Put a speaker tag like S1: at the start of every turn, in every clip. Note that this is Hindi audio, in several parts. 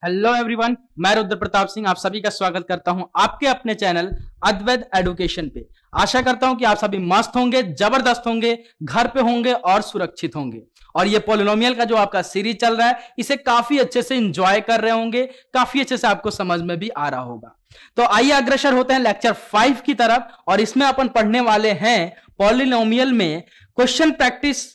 S1: हेलो एवरीवन, मैं रुद्र प्रताप सिंह आप सभी का स्वागत करता हूं आपके अपने चैनल अद्वैत एडुकेशन पे। आशा करता हूं कि आप सभी मस्त होंगे, जबरदस्त होंगे, घर पे होंगे और सुरक्षित होंगे। और ये पॉलिनोमियल का जो आपका सीरीज चल रहा है इसे काफी अच्छे से एंजॉय कर रहे होंगे, काफी अच्छे से आपको समझ में भी आ रहा होगा। तो आइए अग्रसर होते हैं लेक्चर 5 की तरफ, और इसमें अपन पढ़ने वाले हैं पॉलिनोमियल में question practice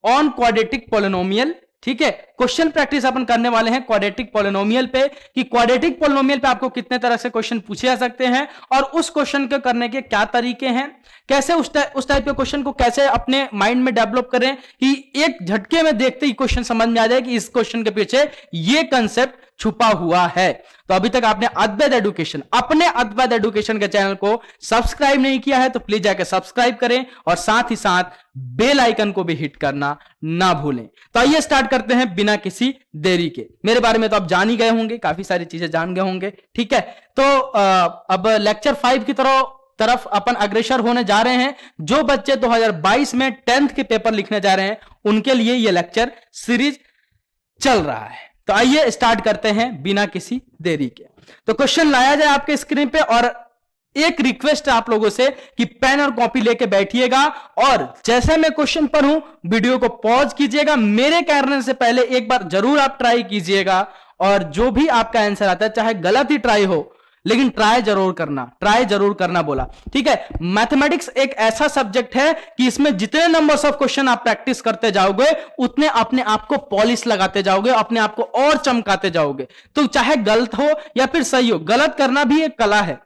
S1: on quadratic polynomial. ठीक है, क्वेश्चन प्रैक्टिस अपन करने वाले हैं क्वाड्रेटिक पॉलिनोमियल पे कि क्वाड्रेटिक पॉलिनोमियल पे आपको कितने तरह से क्वेश्चन पूछे जा सकते हैं और उस क्वेश्चन के करने के क्या तरीके हैं, कैसे उस टाइप के क्वेश्चन को कैसे अपने माइंड में डेवलप करें कि एक झटके में देखते ही क्वेश्चन समझ में आ जाए कि इस क्वेश्चन के पीछे ये कंसेप्ट छुपा हुआ है। तो अभी तक आपने अद्वैत एडुकेशन, अपने अद्वैत एडुकेशन के चैनल को सब्सक्राइब नहीं किया है तो प्लीज जाकर सब्सक्राइब करें और साथ ही साथ बेल आइकन को भी हिट करना ना भूलें। तो आइए स्टार्ट करते हैं बिना किसी देरी के। मेरे बारे में तो आप जान ही गए होंगे, काफी सारी चीजें जान गए होंगे। ठीक है, तो अब लेक्चर 5 की तरफ अपन अग्रसर होने जा रहे हैं। जो बच्चे 2022 में 10th के पेपर लिखने जा रहे हैं उनके लिए यह लेक्चर सीरीज चल रहा है। तो आइए स्टार्ट करते हैं बिना किसी देरी के। तो क्वेश्चन लाया जाए आपके स्क्रीन पे, और एक रिक्वेस्ट है आप लोगों से कि पेन और कॉपी लेके बैठिएगा और जैसे मैं क्वेश्चन पढ़ूं वीडियो को पॉज कीजिएगा। मेरे कहने से पहले एक बार जरूर आप ट्राई कीजिएगा, और जो भी आपका आंसर आता है चाहे गलत ही ट्राई हो लेकिन ट्राई जरूर करना बोला। ठीक है, मैथमेटिक्स एक ऐसा सब्जेक्ट है कि इसमें जितने नंबर्स ऑफ क्वेश्चन आप प्रैक्टिस करते जाओगे उतने अपने आप को पॉलिश लगाते जाओगे, अपने आप को और चमकाते जाओगे। तो चाहे गलत हो या फिर सही हो, गलत करना भी एक कला है।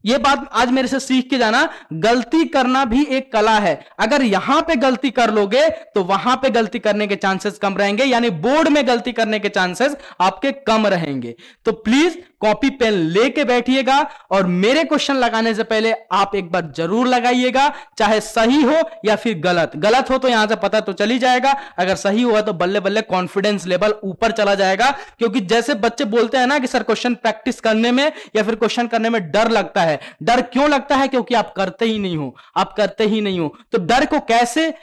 S1: यह बात आज मेरे से सीख के जाना, गलती करना भी एक कला है। अगर यहां पे गलती कर लोगे तो वहां पे गलती करने के चांसेस कम रहेंगे, यानी बोर्ड में गलती करने के चांसेस आपके कम रहेंगे। तो प्लीज कॉपी पेन लेके बैठिएगा और मेरे क्वेश्चन लगाने से पहले आप एक बार जरूर लगाइएगा, चाहे सही हो या फिर गलत हो तो यहां से पता तो चल ही जाएगा, अगर सही हुआ तो बल्ले बल्ले कॉन्फिडेंस लेवल ऊपर चला जाएगा। क्योंकि जैसे बच्चे बोलते हैं ना कि सर क्वेश्चन प्रैक्टिस करने में या फिर क्वेश्चन करने में डर लगता है। डर क्यों लगता है? क्योंकि आप करते ही नहीं हो। तो डर को कैसे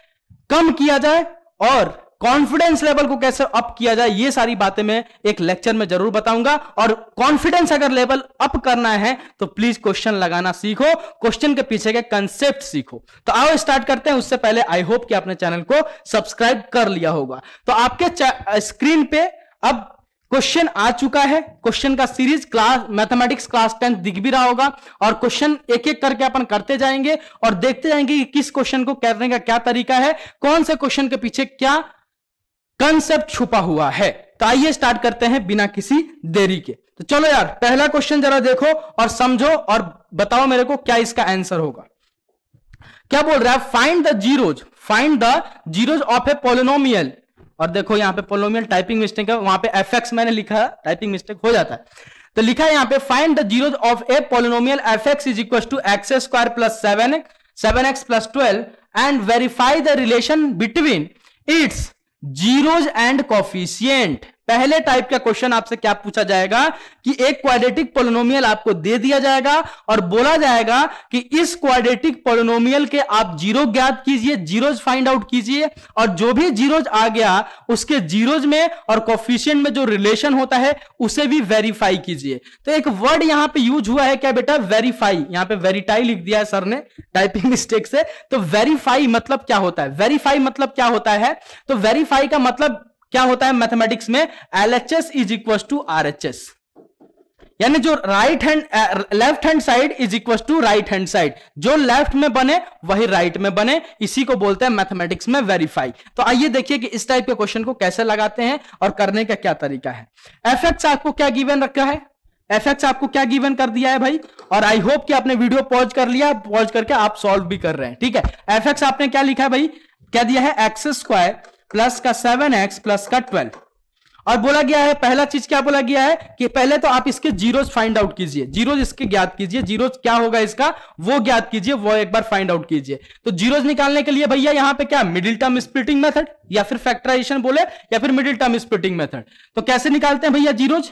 S1: कम किया जाए और कॉन्फिडेंस लेवल को कैसे अप किया जाए, ये सारी बातें मैं एक लेक्चर में जरूर बताऊंगा। और कॉन्फिडेंस अगर लेवल अप करना है तो प्लीज क्वेश्चन लगाना सीखो, क्वेश्चन के पीछे के कंसेप्ट सीखो। तो आओ स्टार्ट करते हैं। उससे पहले आई होप कि आपने चैनल को सब्सक्राइब कर लिया होगा। तो आपके स्क्रीन पे अब क्वेश्चन आ चुका है। क्वेश्चन का सीरीज मैथमेटिक्स क्लास 10 दिख भी रहा होगा, और क्वेश्चन एक एक करके अपन करते जाएंगे और देखते जाएंगे कि किस क्वेश्चन को करने का क्या तरीका है, कौन से क्वेश्चन के पीछे क्या कंसेप्ट छुपा हुआ है। तो आइए स्टार्ट करते हैं बिना किसी देरी के। तो चलो यार, पहला क्वेश्चन जरा देखो और समझो और बताओ मेरे को क्या इसका आंसर होगा। क्या बोल रहा है? Find the zeros of a polynomial. और देखो यहां पे पॉलिनोमियल टाइपिंग मिस्टेक है, वहां पे fx मैंने लिखा है, टाइपिंग मिस्टेक हो जाता है। तो लिखा है यहां पे find the zeros of a polynomial fx is equal to x² plus 7x plus 12 and verify the relation between its zeros and coefficient. पहले टाइप का क्वेश्चन आपसे क्या पूछा जाएगा कि एक क्वाड्रेटिक पॉलिनोमियल आपको दे दिया जाएगा और बोला जाएगा कि इस क्वाड्रेटिक पॉलिनोमियल के आप जीरो ज्ञात कीजिए, जीरोज फाइंड आउट कीजिए, और जो भी जीरोज आ गया उसके जीरोज में और कोफिशिएंट में जो रिलेशन होता है उसे भी वेरीफाई कीजिए। तो एक वर्ड यहां पे यूज हुआ है क्या बेटा? वेरीफाई। यहां पे वेरीटाई लिख दिया है सर ने टाइपिंग मिस्टेक से। तो वेरीफाई मतलब क्या होता है? वेरीफाई मतलब क्या होता है? तो वेरीफाई का मतलब क्या होता है मैथमेटिक्स में? LHS is equal to RHS, यानी जो left hand side is equal to right hand side, जो लेफ्ट में बने वही राइट में बने, इसी को बोलते हैं मैथमेटिक्स में वेरीफाई। तो आइए देखिए कि इस टाइप के क्वेश्चन को कैसे लगाते हैं और करने का क्या तरीका है। fx आपको क्या गिवन रखा है? fx आपको क्या गिवन कर दिया है भाई? और आई होप कि आपने वीडियो पॉज कर लिया, पॉज करके आप सॉल्व भी कर रहे हैं। ठीक है, fx आपने क्या लिखा है भाई? क्या दिया है? x² प्लस का 7x प्लस का 12, और बोला गया है, पहला चीज क्या बोला गया है कि पहले तो आप इसके जीरोज फाइंड आउट कीजिए, जीरोज इसके ज्ञात कीजिए, जीरोज क्या होगा इसका वो ज्ञात कीजिए, वो एक बार फाइंड आउट कीजिए। तो जीरोज निकालने के लिए भैया यहां पे क्या मिडिल टर्म स्प्लिटिंग मेथड या फिर फैक्टराइजेशन बोले या फिर मिडिल टर्म स्प्लिटिंग मेथड। तो कैसे निकालते हैं भैया जीरोज?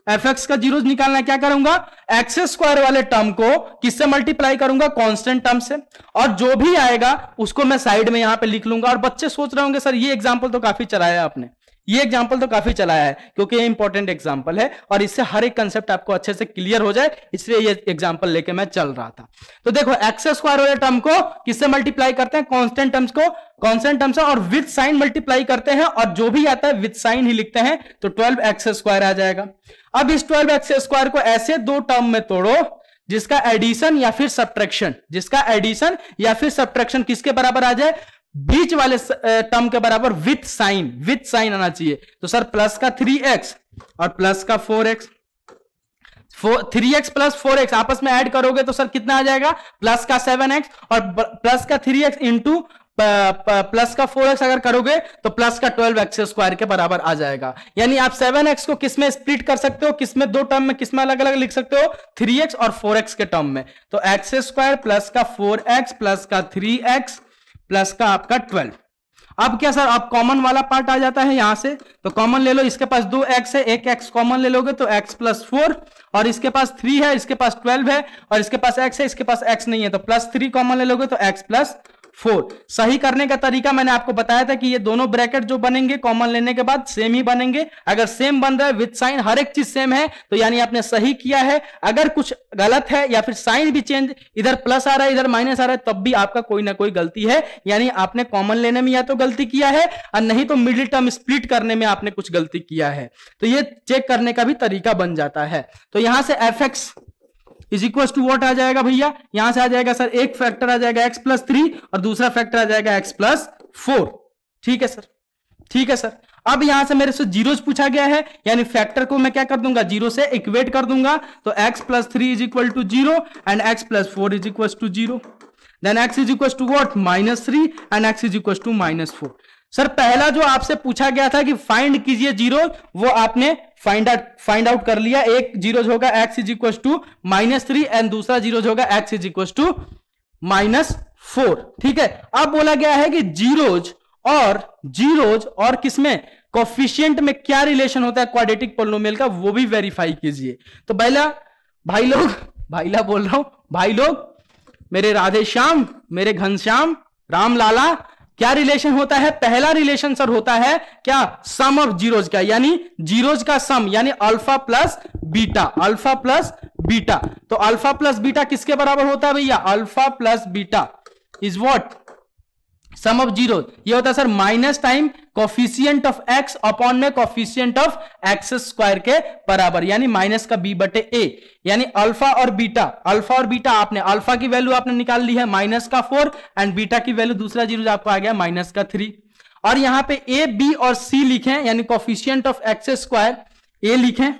S1: fx का जीरोज निकालना क्या करूंगा? x² वाले टर्म को किससे मल्टीप्लाई करूंगा? कांस्टेंट टर्म से, और जो भी आएगा उसको मैं साइड में यहां पे लिख लूंगा। और बच्चे सोच रहे होंगे सर ये एग्जांपल तो काफी चलाया आपने, ये एग्जांपल तो काफी चलाया है क्योंकि ये इंपॉर्टेंट एग्जांपल है और इससे हर एक कंसेप्ट आपको अच्छे से क्लियर हो जाए, इसलिए ये एग्जांपल लेके मैं चल रहा था। तो देखो एक्स स्क्वायर वाले टर्म को किससे मल्टीप्लाई करते हैं, कांस्टेंट टर्म्स को, कांस्टेंट टर्म से और विद साइन मल्टीप्लाई करते हैं और जो भी आता है विद साइन ही लिखते हैं, तो 12x स्क्वायर आ जाएगा। अब इस 12x स्क्वायर को ऐसे दो टर्म में तोड़ो जिसका एडिशन या फिर सब्ट्रैक्शन, जिसका एडिशन या फिर सब्ट्रैक्शन किसके बराबर आ जाए, बीच वाले टर्म के बराबर विथ साइन आना चाहिए। तो सर प्लस का 3x और प्लस का 4x, 3x प्लस 4x आपस में ऐड करोगे तो सर कितना आ जाएगा, प्लस का 7x और प्लस का 3x इंटू प्लस का 4x अगर करोगे तो प्लस का 12x स्क्वायर के बराबर आ जाएगा। यानी आप 7x को किस में स्प्लिट कर सकते हो, किस में, दो टर्म में, किस में अलग अलग लिख सकते हो, 3x और 4x के टर्म में। तो x स्क्वायर प्लस का 4x प्लस का 3x प्लस का आपका 12। अब क्या सर, अब कॉमन वाला पार्ट आ जाता है यहां से, तो कॉमन ले लो, इसके पास 2x है, एक x कॉमन ले लोगे तो x प्लस 4 और इसके पास 3 है, इसके पास 12 है और इसके पास x है, इसके पास x नहीं है, तो प्लस 3 कॉमन ले लोगे तो x प्लस 4। सही करने का तरीका मैंने आपको बताया था कि ये दोनों ब्रैकेट जो बनेंगे कॉमन लेने के बाद सेम ही बनेंगे। अगर सेम बन रहा है विद साइन, हर एक चीज सेम है, तो यानी आपने सही किया है। अगर कुछ गलत है या फिर साइन भी चेंज, इधर प्लस आ रहा है इधर माइनस आ रहा है, तब भी आपका कोई ना कोई गलती है, यानी आपने कॉमन लेने में या तो गलती किया है और नहीं तो मिडिल टर्म स्प्लिट करने में आपने कुछ गलती किया है। तो ये चेक करने का भी तरीका बन जाता है। तो यहां से fx is equal to what आ जाएगा भैया, यहां से आ जाएगा सर एक फैक्टर आ जाएगा x प्लस 3 और दूसरा फैक्टर आ जाएगा x प्लस 4। ठीक है सर, ठीक है सर। अब यहां से मेरे से जीरोज पूछा गया है, यानी फैक्टर को मैं क्या कर दूंगा, जीरो से इक्वेट कर दूंगा, तो x plus 3 is equal to 0 and x plus 4 is equal to 0, then x is equal to what, -3 and x is equal to -4। Sir पहला जो आपसे पूछा गया था कि फाइंड कीजिए जीरो, वो आपने फाइंड आउट कर लिया। एक जीरो होगा x is equal to -3 and दूसरा जीरो होगा x इज इक्वल टू -4। ठीक है, अब बोला गया है कि जीरोज और किसमें, कोफिशिएंट में क्या रिलेशन होता है क्वाड्रेटिक पोलिनोमियल का, वो भी वेरीफाई कीजिए। तो भाई लोग मेरे राधे श्याम, मेरे घनश्याम, राम लाला, क्या रिलेशन होता है, पहला रिलेशन सर होता है क्या, सम ऑफ जीरोज का, यानी जीरोज का सम, यानी alpha plus beta, alpha plus beta. तो अल्फा प्लस बीटा किसके बराबर होता है भैया, alpha plus beta is what, sum of zero. ये होता है sir minus time coefficient of x upon में कोफिशिएंट ऑफ x स्क्वायर के बराबर, यानी माइनस का b बटे a, यानी अल्फा और बीटा आपने, अल्फा की वैल्यू आपने निकाल ली है -4 एंड बीटा की वैल्यू दूसरा जीरो आपको आ गया -3। और यहां पे a b और c लिखें, यानी coefficient of x square a लिखें,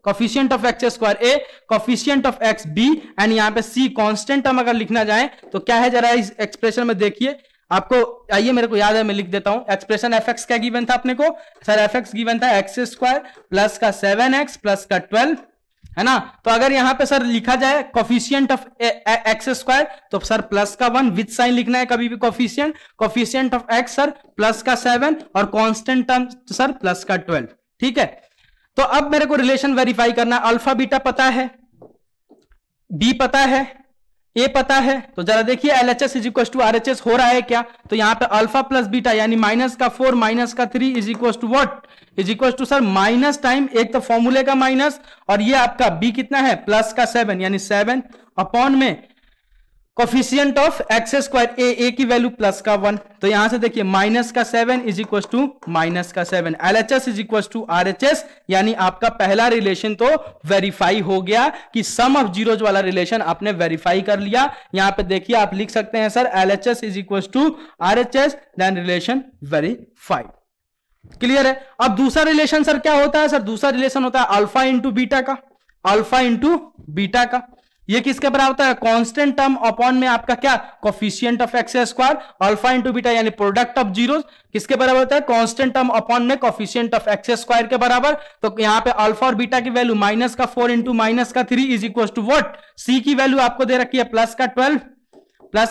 S1: coefficient of x square a, coefficient of x b and यहां पे c कांस्टेंट टर्म अगर लिखना जाए तो क्या है, जरा इस एक्सप्रेशन में देखिए आपको, आइए मेरे को याद है मैं लिख देता हूं। एक्सप्रेशन fx क्या गिवन था अपने को, सर fx गिवन था x स्क्वायर प्लस का 7x प्लस का 12, है ना। तो अगर यहां पे सर लिखा जाए कोफिशिएंट ऑफ x स्क्वायर तो सर प्लस का 1 विद साइन लिखना है कभी भी, coefficient of x sir plus का 7 और कांस्टेंट टर्म सर प्लस का 12। ठीक है, तो अब मेरे को रिलेशन वेरीफाई करना, अल्फा बीटा पता है, b पता है, ए पता है, तो जरा देखिए LHS is equal to RHS हो रहा है क्या, तो यहां पे अल्फा प्लस बीटा यानी -4 -3 is equal to what, is equal to sir minus time, एक तो फॉर्मूले का माइनस और ये आपका b कितना है, प्लस का 7 यानी 7 अपॉन में coefficient of x square a की वैल्यू प्लस का 1, तो यहां से देखिए माइनस का 7 इज इक्वल टू माइनस का 7, LHS is equal to RHS, यानी आपका पहला रिलेशन तो वेरीफाई हो गया कि सम ऑफ जीरोज वाला रिलेशन आपने वेरीफाई कर लिया। यहां पे देखिए आप लिख सकते हैं sir LHS is equal to RHS then relation verified. Clear है। अब दूसरा रिलेशन सर क्या होता है, सर दूसरा रिलेशन होता है अल्फा इंटू बीटा का, अल्फा इंटू बीटा का। ये किसके बराबर होता है, कांस्टेंट टर्म अपॉन में आपका क्या, coefficient of x square, alpha into beta यानी प्रोडक्ट ऑफ जीरोस किसके बराबर होता है, कांस्टेंट टर्म अपॉन में कोफिशिएंट ऑफ x स्क्वायर के बराबर। तो यहां पे अल्फा और बीटा की value -4 into -3 is equal to what, c की वैल्यू आपको दे रखी है प्लस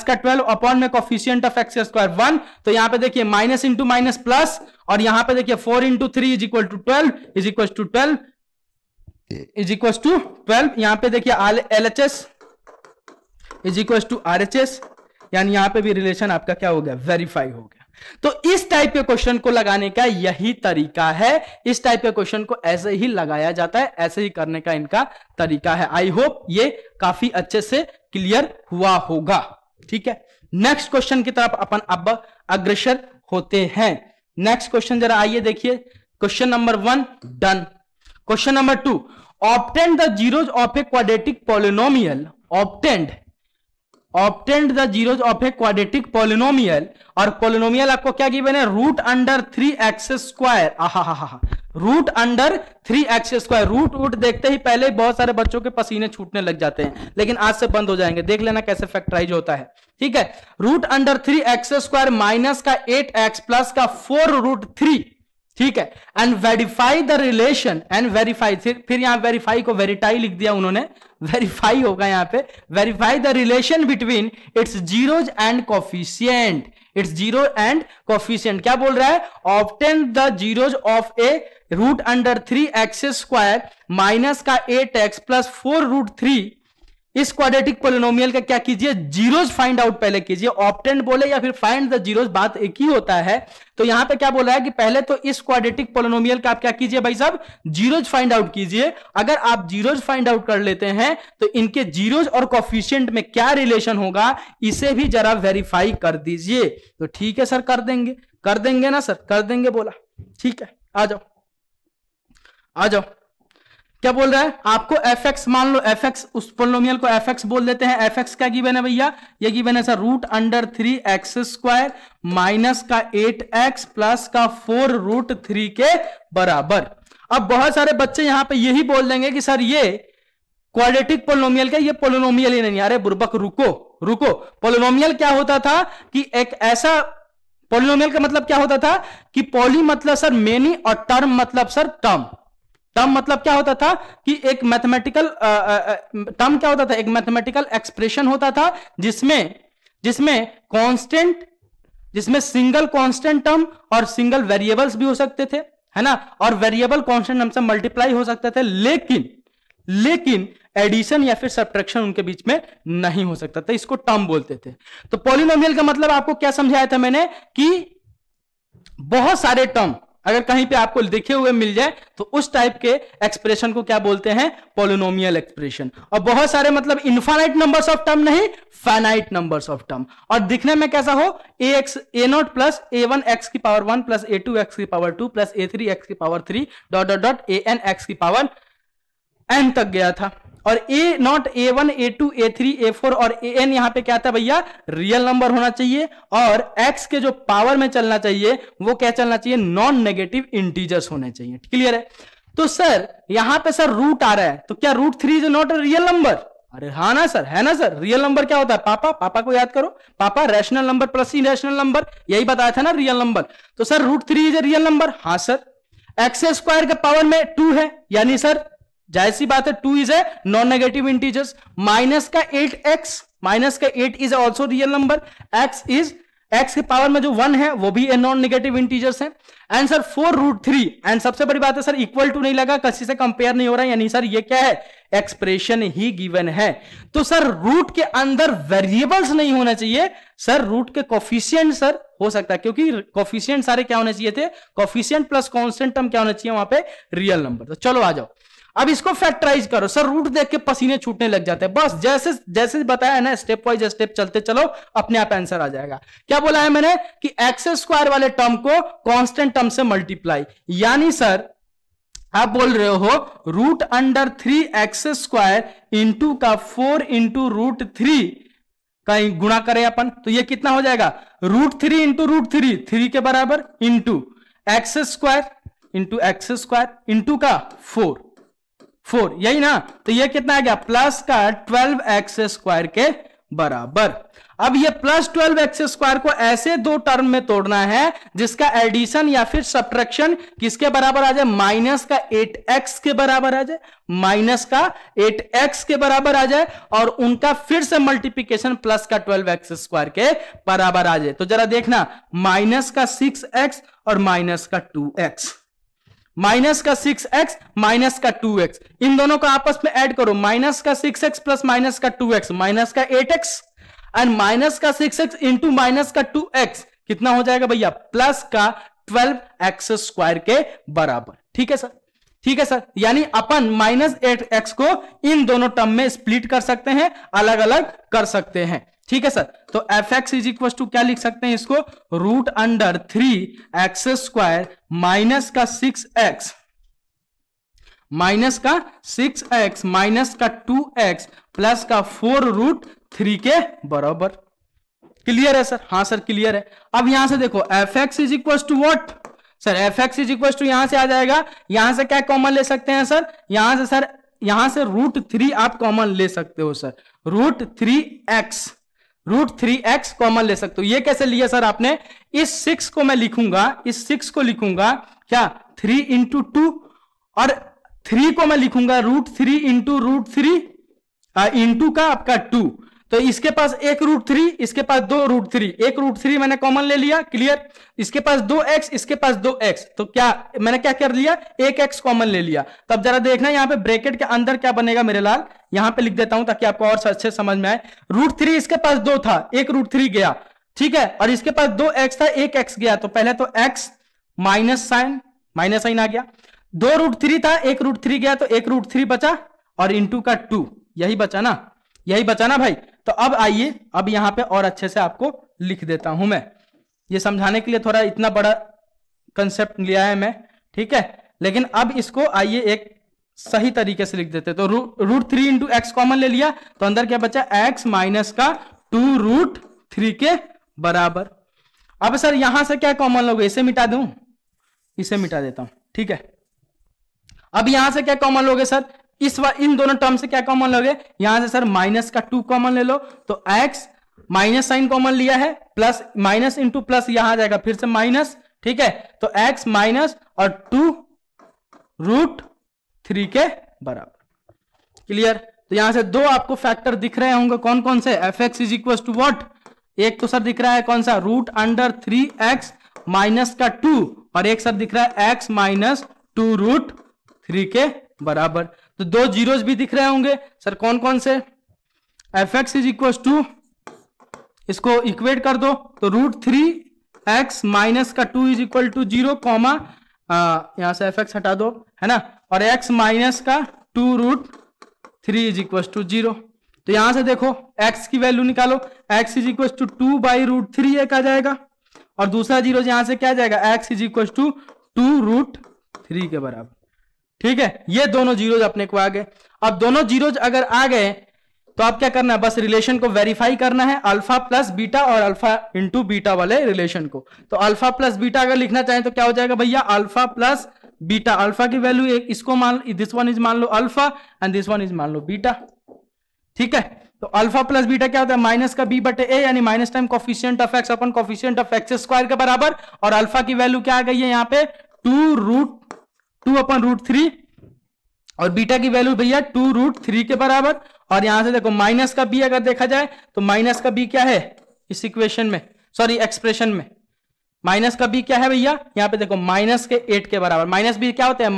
S1: का 12 अपॉन में कोफिशिएंट ऑफ x स्क्वायर 1, तो यहां पे देखिए माइनस इंटू माइनस प्लस, और यहां पे देखिए 4 into 3 is equal to 12 is equal to 12 is equal to 12। यहां पे देखिए LHS is equal to RHS, यानी यहां पे भी रिलेशन आपका क्या हो गया, वेरीफाई हो गया। तो इस टाइप के क्वेश्चन को लगाने का यही तरीका है, इस टाइप के क्वेश्चन को ऐसे ही लगाया जाता है, ऐसे ही करने का इनका तरीका है। आई होप ये काफी अच्छे से क्लियर हुआ होगा। ठीक है, नेक्स्ट क्वेश्चन की तरफ अपन अब अग्रसर होते हैं। नेक्स्ट क्वेश्चन जरा आइए देखिए, question number 1 done. Question number 2, obtained the zeros of a quadratic polynomial, obtained the zeros of a quadratic polynomial, और पॉलिनोमियल आपको क्या गिवन है, root under 3x square. Root under 3x square. Root देखते ही पहले बहुत सारे बच्चों के पसीने छूटने लग जाते हैं, लेकिन आज से बंद हो जाएंगे, देख लेना कैसे फैक्टराइज होता है। ठीक है, root under 3x square minus का 8x प्लस का 4√3। ठीक है, and verify the relation, and verify, फिर यहां वेरीफाई को वेरीटाई लिख दिया उन्होंने, वेरीफाई होगा यहां पे, verify the relation between its zeros and coefficient, its zero and coefficient. क्या बोल रहा है, obtain the zeros of a root under 3x square minus का 8x प्लस 4√3, इस क्वाड्रेटिक पोलिनोमियल का क्या कीजिए, जीरोज फाइंड आउट पहले कीजिए। ऑब्टेंड बोले या फिर फाइंड द जीरोज, बात एक ही होता है। तो यहां पे क्या बोल रहा है कि पहले तो इस क्वाड्रेटिक पोलिनोमियल का आप क्या कीजिए भाई साहब, जीरोज फाइंड आउट कीजिए। अगर आप जीरोज फाइंड आउट कर लेते हैं तो इनके जीरोज और कोफिशिएंट में क्या रिलेशन होगा, इसे भी जरा वेरीफाई कर दीजिए। तो ठीक है सर, कर देंगे ना सर, कर देंगे बोला। ठीक है, आ जाओ। क्या बोल रहा है आपको, fx मान लो, fx उस पोलिनोमियल को fx बोल देते हैं। fx क्या गिवन है भैया, ये गिवन है sir root under 3x square minus का 8x प्लस का 4√3 के बराबर। अब बहुत सारे बच्चे यहां पे यही बोल देंगे कि सर ये क्वाड्रेटिक पोलिनोमियल का, ये पोलिनोमियल ही नहीं। अरे बुर्बक, रुको। पोलिनोमियल क्या होता था कि एक ऐसा, पोलिनोमियल का मतलब क्या होता था कि पॉली मतलब सर मेनी और टर्म मतलब सर टर्म मतलब क्या होता था कि एक मैथमेटिकल टर्म क्या होता था, एक मैथमेटिकल एक्सप्रेशन होता था जिसमें कांस्टेंट, जिसमें सिंगल कांस्टेंट टर्म और सिंगल वेरिएबल्स भी हो सकते थे, है ना, और वेरिएबल कांस्टेंट टर्म से मल्टीप्लाई हो सकते थे, लेकिन एडिशन या फिर सब्ट्रैक्शन उनके बीच में नहीं हो सकता था। इसको टर्म बोलते थे। तो पॉलिनोमियल का मतलब आपको क्या समझाया था मैंने कि बहुत सारे टर्म अगर कहीं पे आपको लिखे हुए मिल जाए तो उस टाइप के एक्सप्रेशन को क्या बोलते हैं, पॉलिनोमियल एक्सप्रेशन। और बहुत सारे मतलब इनफाइनाइट नंबर्स ऑफ टर्म नहीं, फाइनाइट नंबर्स ऑफ टर्म, और दिखने में कैसा हो, a0 प्लस a1x की पावर 1 प्लस a2x की पावर 2 प्लस a3x की पावर 3 ... an x की पावर n तक गया था। और a0, a1, a2, a3, a4 और an यहां पे क्या था भैया, रियल नंबर होना चाहिए, और x के जो पावर में चलना चाहिए वो क्या चलना चाहिए, नॉन नेगेटिव इंटीजर्स होने चाहिए। क्लियर है। तो सर यहां पे सर रूट आ रहा है, तो क्या √3 is not a real number? अरे हाँ ना सर, है ना सर। रियल नंबर क्या होता है, पापा को याद करो, पापा rational number plus irrational number, यही बताया था ना रियल नंबर। तो sir √3 is a real number, हाँ सर। x स्क्वायर के पावर में 2 है, यानी सर जाहिर सी बात है 2 is a non negative integers. Minus का 8 is also real number. x के पावर में जो 1 है वो भी ए नॉन नेगेटिव इंटीजर्स है। एंड सर 4√3, एंड सबसे बड़ी बात है सर इक्वल टू नहीं लगा, किसी से कंपेयर नहीं हो रहा है, यानी सर ये क्या है, एक्सप्रेशन ही गिवन है। तो सर रूट के अंदर वेरिएबल्स नहीं होना चाहिए सर, रूट के कोफिशिएंट सर हो सकता है, क्योंकि कोफिशिएंट सारे क्या होने चाहिए थे, कोफिशिएंट प्लस कांस्टेंट टर्म क्या होना चाहिए वहां पे, रियल नंबर। तो चलो आ जाओ, अब इसको फैक्टराइज करो। सर रूट देख के पसीने छूटने लग जाते हैं, बस जैसे जैसे बताया ना, स्टेप वाइज स्टेप चलते चलो, अपने आप आंसर आ जाएगा। क्या बोला है मैंने कि x स्क्वायर वाले टर्म को कांस्टेंट टर्म से मल्टीप्लाई, यानी सर आप बोल रहे हो root under 3x square into का 4 इंटू √3 का गुणा करें अपन, तो ये कितना हो जाएगा, √3 इंटू √3, 3 के बराबर, इंटू x स्क्वायर इंटू का 4, यही ना। तो ये कितना आ गया, प्लस का 12x स्क्वायर के बराबर। अब ये प्लस 12x स्क्वायर को ऐसे दो टर्म में तोड़ना है जिसका एडिशन या फिर सब्ट्रैक्शन किसके बराबर आ जाए, माइनस का 8x के बराबर आ जाए, माइनस का 8x के बराबर आ जाए, और उनका फिर से मल्टीप्लीकेशन प्लस का 12x स्क्वायर के बराबर आ जाए। तो जरा देखना, माइनस का 6x और माइनस का 2x, माइनस का 6x माइनस का 2x, इन दोनों को आपस में ऐड करो, माइनस का 6x प्लस माइनस का 2x माइनस का 8x। एंड माइनस का 6x इंटू माइनस का 2x कितना हो जाएगा भैया, प्लस का 12x स्क्वायर के बराबर। ठीक है सर, ठीक है सर, यानी अपन -8x को इन दोनों टर्म में स्प्लिट कर सकते हैं, अलग अलग कर सकते हैं। ठीक है सर, तो fx इज इक्वल टू क्या लिख सकते हैं इसको, √3x स्क्वायर माइनस का 6x माइनस का 2x प्लस का 4√3 के बराबर। क्लियर है सर? हाँ सर क्लियर है। अब यहां से देखो fx is equal to what sir, fx is equal to यहां से आ जाएगा, यहां से क्या कॉमन ले सकते हैं सर, यहां से √3 आप कॉमन ले सकते हो सर, √3x कॉमन ले सकते हो। ये कैसे लिया सर आपने, इस 6 को मैं लिखूंगा, इस 6 को लिखूंगा क्या 3 इंटू 2 और 3 को मैं लिखूंगा √3 इंटू √3 इंटू का आपका 2, तो इसके पास एक √3, इसके पास 2 √3, एक √3 मैंने कॉमन ले लिया। क्लियर? इसके पास 2x, इसके पास 2x, तो क्या मैंने क्या कर लिया, एक x कॉमन ले लिया। तब जरा देखना यहाँ पे ब्रैकेट के अंदर क्या बनेगा मेरे लाल, यहां पे लिख देता हूं ताकि आपको और अच्छे समझ में आए। √3 इसके पास 2 था, एक √3 गया, ठीक है, और इसके पास 2x था, एक x गया, तो पहले तो x माइनस साइन आ गया, 2 √3 था, एक √3 गया, तो एक √3 बचा और इंटू का 2, यही बचा ना, यही बचा ना भाई। तो अब आइए, अब यहां पे और अच्छे से आपको लिख देता हूं मैं, ये समझाने के लिए थोड़ा इतना बड़ा कंसेप्ट लिया है मैं, ठीक है, लेकिन अब इसको आइए एक सही तरीके से लिख देते। तो √3 इंटू एक्स कॉमन ले लिया, तो अंदर क्या बचा, x माइनस का 2√3 के बराबर। अब सर यहां से क्या कॉमन लोगे, इसे मिटा दूं, इसे मिटा देता हूं, ठीक है। अब यहां से क्या कॉमन लोगे सर, इन दोनों टर्म से क्या कॉमन लोगे, यहां से सर माइनस का 2 कॉमन ले लो, तो x माइनस साइन कॉमन लिया है, प्लस माइनस इंटू प्लस यहां आ जाएगा फिर से माइनस, ठीक है, तो x माइनस और 2√3 के बराबर। क्लियर? तो यहां से दो आपको फैक्टर दिख रहे होंगे, कौन कौन से, fx is equal to what, एक तो सर दिख रहा है कौन सा, √3x माइनस का 2, और एक सर दिख रहा है x माइनस 2√3 के बराबर। तो दो जीरोज भी दिख रहे होंगे सर, कौन कौन से, fx इज इक्वल टू, इसको इक्वेट कर दो, तो √3x माइनस का 2 इज इक्वल टू 0 कॉमा, यहां से fx हटा दो, है ना, और x माइनस का 2√3 इज इक्वल टू 0। तो यहां से देखो x की वैल्यू निकालो, x इज इक्वल टू 2/√3 एक आ जाएगा, और दूसरा जीरो यहां से क्या आ जाएगा, x इज इक्वल टू 2√3 के बराबर। ठीक है, ये दोनों जीरोज अपने को आ गए। अब दोनों जीरोज अगर आ गए तो आप क्या करना है, बस रिलेशन को वेरीफाई करना है, अल्फा प्लस बीटा और अल्फा इंटू बीटा वाले रिलेशन को। तो अल्फा प्लस बीटा अगर लिखना चाहें तो क्या हो जाएगा भैया, अल्फा प्लस बीटा, अल्फा की वैल्यू एक, इसको मान, दिस वन इज मान लो alpha and this one is मान लो बीटा। ठीक है, तो अल्फा प्लस बीटा क्या होता है, माइनस का बी बटे ए, यानी minus time coefficient of x upon coefficient of x square के बराबर, और अल्फा की वैल्यू क्या आ गई है यहाँ पे 2/√3, और बीटा की वैल्यू भैया 2√3 के बराबर। और यहां से देखो माइनस का बी अगर देखा जाए तो माइनस का बी क्या है इस इक्वेशन में, सॉरी एक्सप्रेशन में, माइनस का बी क्या है भैया, यहाँ पे देखो माइनस के 8 के बराबर। माइनस बी क्या होता है,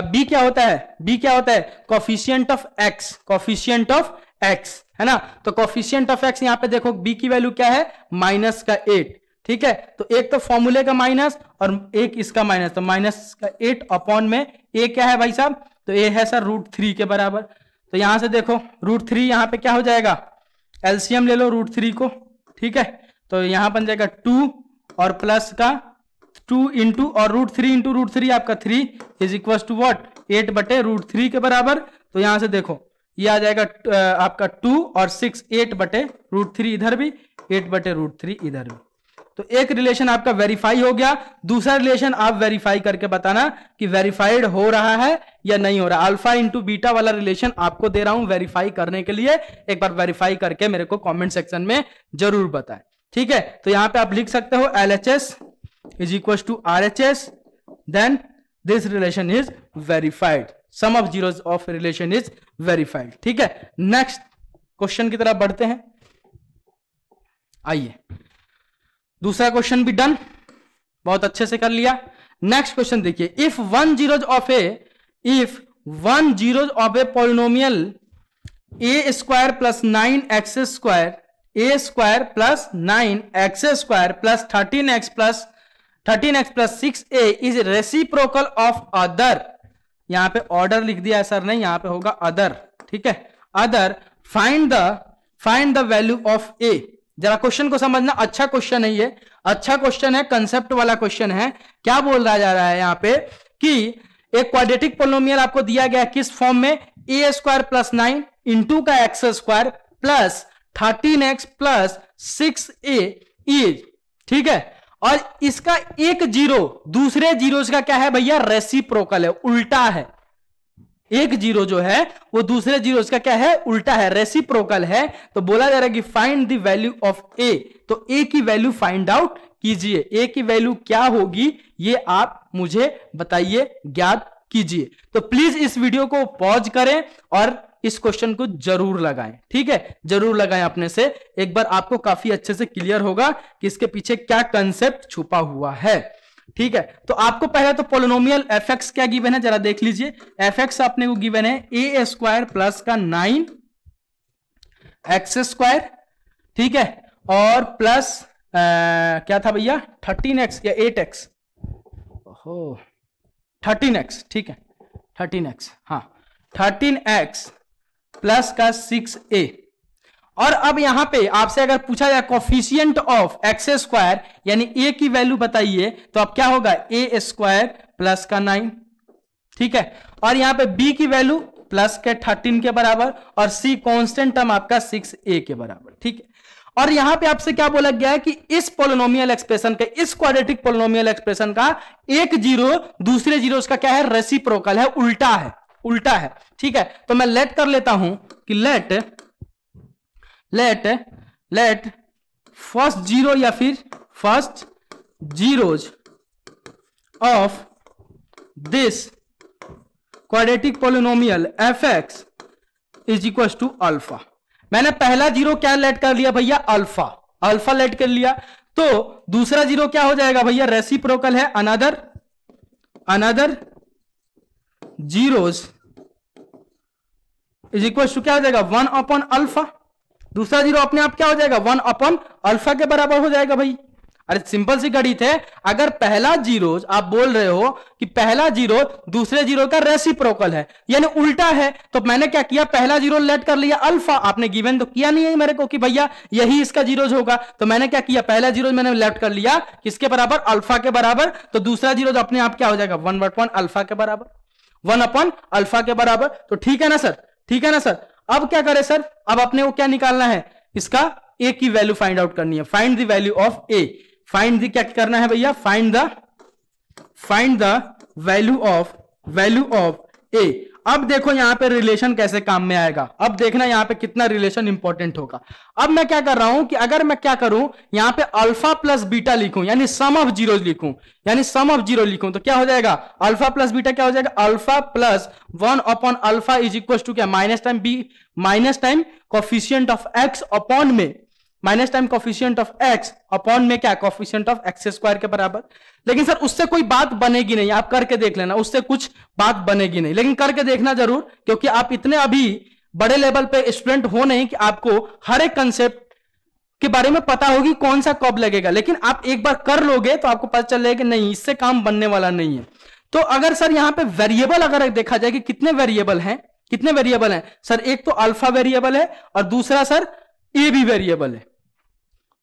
S1: बी क्या होता है, बी क्या होता है, coefficient of x, coefficient of x, है ना। तो कोफिशिएंट ऑफ एक्स यहाँ पे देखो बी की वैल्यू क्या है, माइनस का 8। ठीक है, तो एक तो फॉर्मूले का माइनस और एक इसका माइनस, तो माइनस का 8 अपॉन में ए क्या है भाई साहब, तो ए है सर √3 के बराबर। तो यहां से देखो √3 यहां पे क्या हो जाएगा, एलसीएम ले लो √3 को, ठीक है, तो यहां बन जाएगा 2 और प्लस का 2 इंटू और √3 इंटू √3 आपका 3 इज इक्वल टू व्हाट, 8/√3 के बराबर। तो यहां से देखो ये आ जाएगा आपका 2 और 6, 8/√3 इधर भी, 8/√3 इधर भी। तो एक रिलेशन आपका वेरीफाई हो गया, दूसरा रिलेशन आप वेरीफाई करके बताना कि वेरीफाइड हो रहा है या नहीं हो रहा। अल्फा इंटू बीटा वाला रिलेशन आपको दे रहा हूं वेरीफाई करने के लिए, एक बार वेरीफाई करके मेरे को कमेंट सेक्शन में जरूर बताएं। ठीक है, तो यहां पे आप लिख सकते हो LHS is equal to RHS, then this relation is verified, sum of zeros of relation is verified. ठीक है, नेक्स्ट क्वेश्चन की तरफ बढ़ते हैं। आइए, दूसरा क्वेश्चन भी डन, बहुत अच्छे से कर लिया। नेक्स्ट क्वेश्चन देखिए, if one zeros of a polynomial a² + 9x² A square plus 9x square plus 13x plus 6a is reciprocal of other. यहां पे ऑर्डर लिख दिया है सर ने, यहां पे होगा अदर, ठीक है। Other find the value of a. जरा क्वेश्चन को समझना, अच्छा क्वेश्चन है ये, अच्छा क्वेश्चन है, कंसेप्ट वाला क्वेश्चन है। क्या बोल रहा जा रहा है यहां पे कि एक क्वाड्रेटिक पोलिनोमियल आपको दिया गया किस फॉर्म में, ए स्क्वायर प्लस 9 इंटू का x square plus 13x plus 6a is, ठीक है। और इसका एक जीरो दूसरे जीरो का क्या है भैया, रेसिप्रोकल है, उल्टा है। एक जीरो जो है वो दूसरे जीरो का क्या है, उल्टा है, रेसिप्रोकल है। तो बोला जा रहा है कि फाइंड द वैल्यू ऑफ ए। तो ए की वैल्यू फाइंड आउट कीजिए। ए की वैल्यू क्या होगी ये आप मुझे बताइए, ज्ञात कीजिए। तो प्लीज इस वीडियो को पॉज करें और इस क्वेश्चन को जरूर लगाएं, ठीक है, जरूर लगाएं अपने से। एक बार आपको काफी अच्छे से क्लियर होगा कि इसके पीछे क्या कंसेप्ट छुपा हुआ है, ठीक है। तो आपको पहले तो पोलिनोमियल एफ एक्स क्या गिवन है जरा देख लीजिए। एफ एक्स अपने को गिवन है ए स्क्वायर प्लस का 9x स्क्वायर, ठीक है, और प्लस क्या था भैया 13x या 8x, ओहो 13x, ठीक है 13x, हाँ 13x प्लस का 6a। और अब यहां पे आपसे अगर पूछा जाए कोफिशिएंट ऑफ एक्स स्क्वायर यानी ए की वैल्यू बताइए, तो अब क्या होगा, ए स्क्वायर प्लस का 9, ठीक है। और यहां पे बी की वैल्यू प्लस के 13 के बराबर और सी कांस्टेंट टर्म आपका 6a के बराबर, ठीक है। और यहां पे आपसे क्या बोला गया है कि इस पोलिनोमियल एक्सप्रेशन का, इस क्वाड्रेटिक पोलिनोमियल एक्सप्रेशन का एक जीरो दूसरे जीरो का क्या है, रेसिप्रोकल है, उल्टा है, उल्टा है, ठीक है। तो मैं लेट कर लेता हूं कि लेट फर्स्ट जीरो या फिर first zeros of this quadratic polynomial f x is equal to alpha. मैंने पहला जीरो क्या लेट कर लिया भैया, अल्फा, अल्फा लेट कर लिया। तो दूसरा जीरो क्या हो जाएगा भैया, रेसिप्रोकल है, another zeros is equal to क्या हो जाएगा, 1 अपॉन अल्फा। दूसरा जीरो अपने आप क्या हो जाएगा, 1 अपॉन अल्फा के बराबर हो जाएगा भाई। अरे सिंपल सी गणित है। अगर पहला जीरो आप बोल रहे हो कि पहला जीरो दूसरे जीरो का रेसिप्रोकल है यानी उल्टा है, तो मैंने क्या किया, पहला जीरो लेट कर लिया अल्फा। आपने गिवन तो किया नहीं है मेरे को कि भैया यही इसका जीरो होगा, तो मैंने क्या किया, पहला जीरो मैंने लेट कर लिया किसके बराबर, अल्फा के बराबर। तो दूसरा जीरो तो अपने आप क्या हो जाएगा, 1 अपॉन अल्फा के बराबर, 1 अपॉन अल्फा के बराबर। तो ठीक है ना सर, ठीक है ना सर। अब क्या करें सर, अब अपने को क्या निकालना है, इसका ए की वैल्यू फाइंड आउट करनी है। Find the value of A, find the क्या करना है भैया, फाइंड द वैल्यू ऑफ ए। अब देखो यहां पे रिलेशन कैसे काम में आएगा, अब देखना यहां पे कितना रिलेशन इंपॉर्टेंट होगा। अब मैं क्या कर रहा हूं कि अगर मैं क्या करूं, यहां पे अल्फा प्लस बीटा लिखूं यानी सम ऑफ जीरो लिखूं, तो क्या हो जाएगा, अल्फा प्लस बीटा क्या हो जाएगा, alpha plus 1 upon alpha is equal to क्या, minus time coefficient of x upon में, minus time coefficient of x upon में क्या, कोफिशिएंट ऑफ एक्स स्क्वायर के बराबर। लेकिन सर उससे कोई बात बनेगी नहीं, आप करके देख लेना, उससे कुछ बात बनेगी नहीं, लेकिन करके देखना जरूर, क्योंकि आप इतने अभी बड़े लेवल पे स्टूडेंट हो नहीं कि आपको हर एक कंसेप्ट के बारे में पता होगी कौन सा कब लगेगा। लेकिन आप एक बार कर लोगे तो आपको पता चल जाएगा कि नहीं, इससे काम बनने वाला नहीं है। तो अगर सर यहां पे वेरिएबल अगर देखा जाए कि कितने वेरिएबल हैं सर, एक तो अल्फा वेरिएबल है और दूसरा सर ए भी वेरिएबल है,